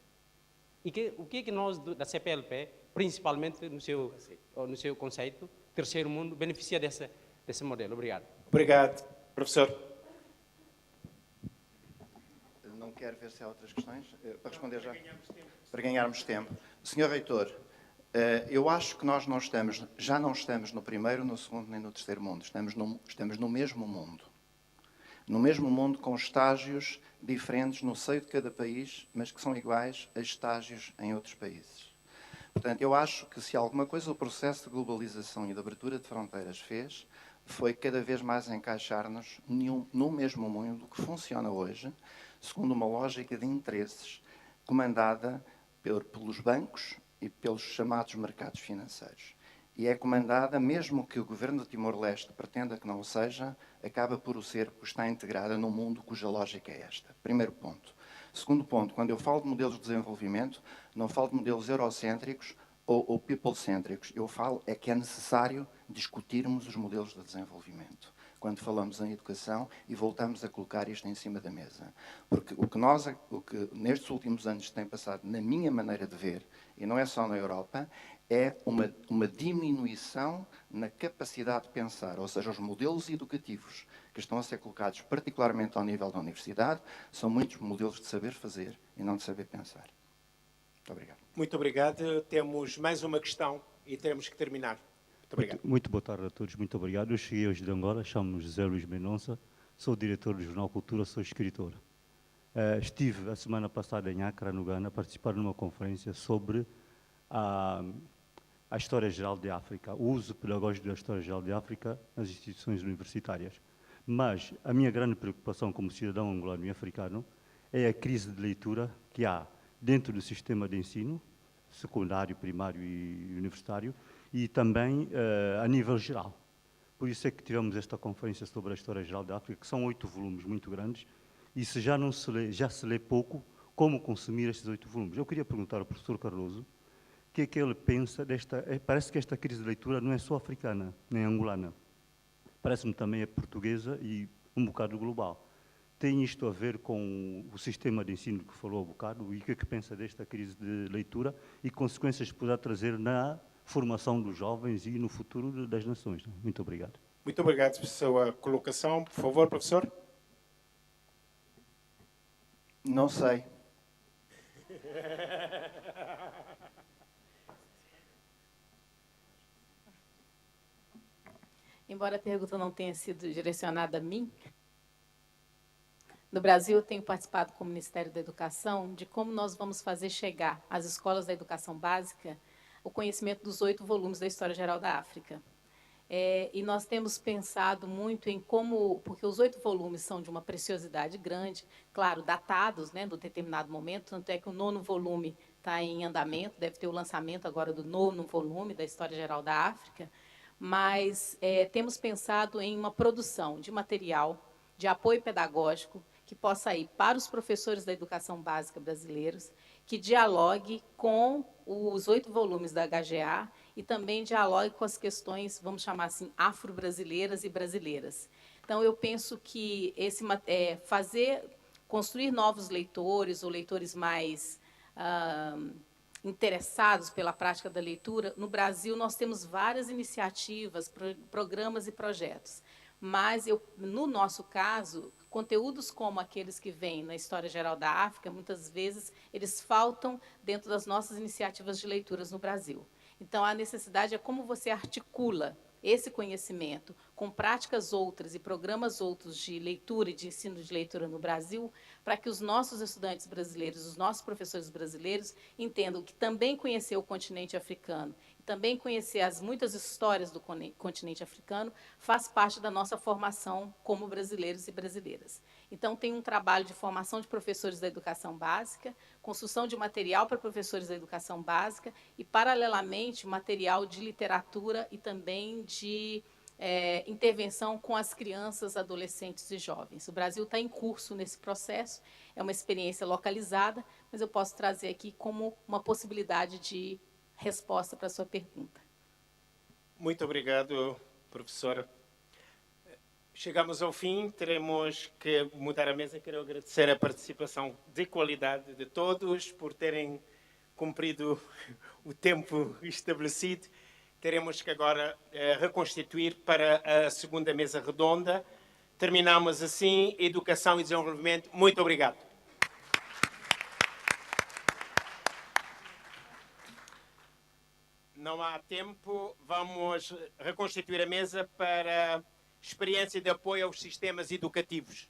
E o que é que nós, da CPLP, principalmente no seu conceito, terceiro mundo, beneficia desse modelo? Obrigado. Obrigado, professor. Não quero ver se há outras questões. Para responder já. Para ganharmos tempo. Senhor Reitor, eu acho que nós já não estamos no primeiro, no segundo nem no terceiro mundo. Estamos no mesmo mundo. No mesmo mundo, com estágios diferentes no seio de cada país, mas que são iguais a estágios em outros países. Portanto, eu acho que se alguma coisa o processo de globalização e de abertura de fronteiras fez, foi cada vez mais encaixar-nos no mesmo mundo que funciona hoje, segundo uma lógica de interesses comandada pelos bancos e pelos chamados mercados financeiros. E é comandada, mesmo que o governo de Timor-Leste pretenda que não o seja, acaba por o ser, porque está integrada num mundo cuja lógica é esta. Primeiro ponto. Segundo ponto, quando eu falo de modelos de desenvolvimento, não falo de modelos eurocêntricos ou people-cêntricos. Eu falo é que é necessário discutirmos os modelos de desenvolvimento quando falamos em educação e voltamos a colocar isto em cima da mesa. Porque o que nestes últimos anos tem passado, na minha maneira de ver, e não é só na Europa, é uma diminuição na capacidade de pensar, ou seja, os modelos educativos que estão a ser colocados, particularmente ao nível da universidade, são muitos modelos de saber fazer e não de saber pensar. Muito obrigado. Muito obrigado. Temos mais uma questão e teremos que terminar. Muito obrigado. Muito boa tarde a todos, muito obrigado. Eu cheguei hoje de Angola, chamo-me José Luís Mendonça, sou diretor do Jornal Cultura, sou escritor. Estive a semana passada em Accra, no Ghana, a participar numa conferência sobre a História Geral de África, o uso pedagógico da História Geral de África nas instituições universitárias. Mas a minha grande preocupação como cidadão angolano e africano é a crise de leitura que há dentro do sistema de ensino, secundário, primário e universitário, e também a nível geral. Por isso é que tivemos esta conferência sobre a História Geral da África, que são 8 volumes muito grandes, e se já não se lê, já se lê pouco, como consumir estes 8 volumes? Eu queria perguntar ao professor Cardoso o que é que ele pensa desta... Parece que esta crise de leitura não é só africana, nem angolana. Parece-me também é portuguesa e um bocado global. Tem isto a ver com o sistema de ensino que falou há bocado, e o que é que pensa desta crise de leitura e consequências que poderá trazer na formação dos jovens e no futuro das nações? Muito obrigado. Muito obrigado pela sua colocação. Por favor, professor. Não sei. Embora a pergunta não tenha sido direcionada a mim, no Brasil eu tenho participado com o Ministério da Educação de como nós vamos fazer chegar às escolas da educação básica o conhecimento dos 8 volumes da História Geral da África. E nós temos pensado muito em como, porque os 8 volumes são de uma preciosidade grande, claro, datados, né, do determinado momento, tanto é que o 9º volume está em andamento, deve ter o lançamento agora do 9º volume da História Geral da África, mas temos pensado em uma produção de material de apoio pedagógico que possa ir para os professores da educação básica brasileiros, que dialogue com os 8 volumes da HGA e também dialogue com as questões, vamos chamar assim, afro-brasileiras e brasileiras. Então, eu penso que construir novos leitores ou leitores mais interessados pela prática da leitura, no Brasil nós temos várias iniciativas, programas e projetos. Mas, no nosso caso, conteúdos como aqueles que vêm na História Geral da África, muitas vezes, eles faltam dentro das nossas iniciativas de leituras no Brasil. Então, a necessidade é como você articula esse conhecimento com práticas outras e programas outros de leitura e de ensino de leitura no Brasil, para que os nossos estudantes brasileiros, os nossos professores brasileiros entendam que também conhecer o continente africano, também conhecer as muitas histórias do continente africano, faz parte da nossa formação como brasileiros e brasileiras. Então, tem um trabalho de formação de professores da educação básica, construção de material para professores da educação básica e, paralelamente, material de literatura e também de intervenção com as crianças, adolescentes e jovens. O Brasil está em curso nesse processo, é uma experiência localizada, mas eu posso trazer aqui como uma possibilidade de resposta para a sua pergunta. Muito obrigado, professora. Chegamos ao fim, teremos que mudar a mesa. Quero agradecer a participação de qualidade de todos por terem cumprido o tempo estabelecido. Teremos que agora reconstituir para a segunda mesa redonda. Terminamos assim, Educação e Desenvolvimento. Muito obrigado. Não há tempo, vamos reconstituir a mesa para experiência de apoio aos sistemas educativos.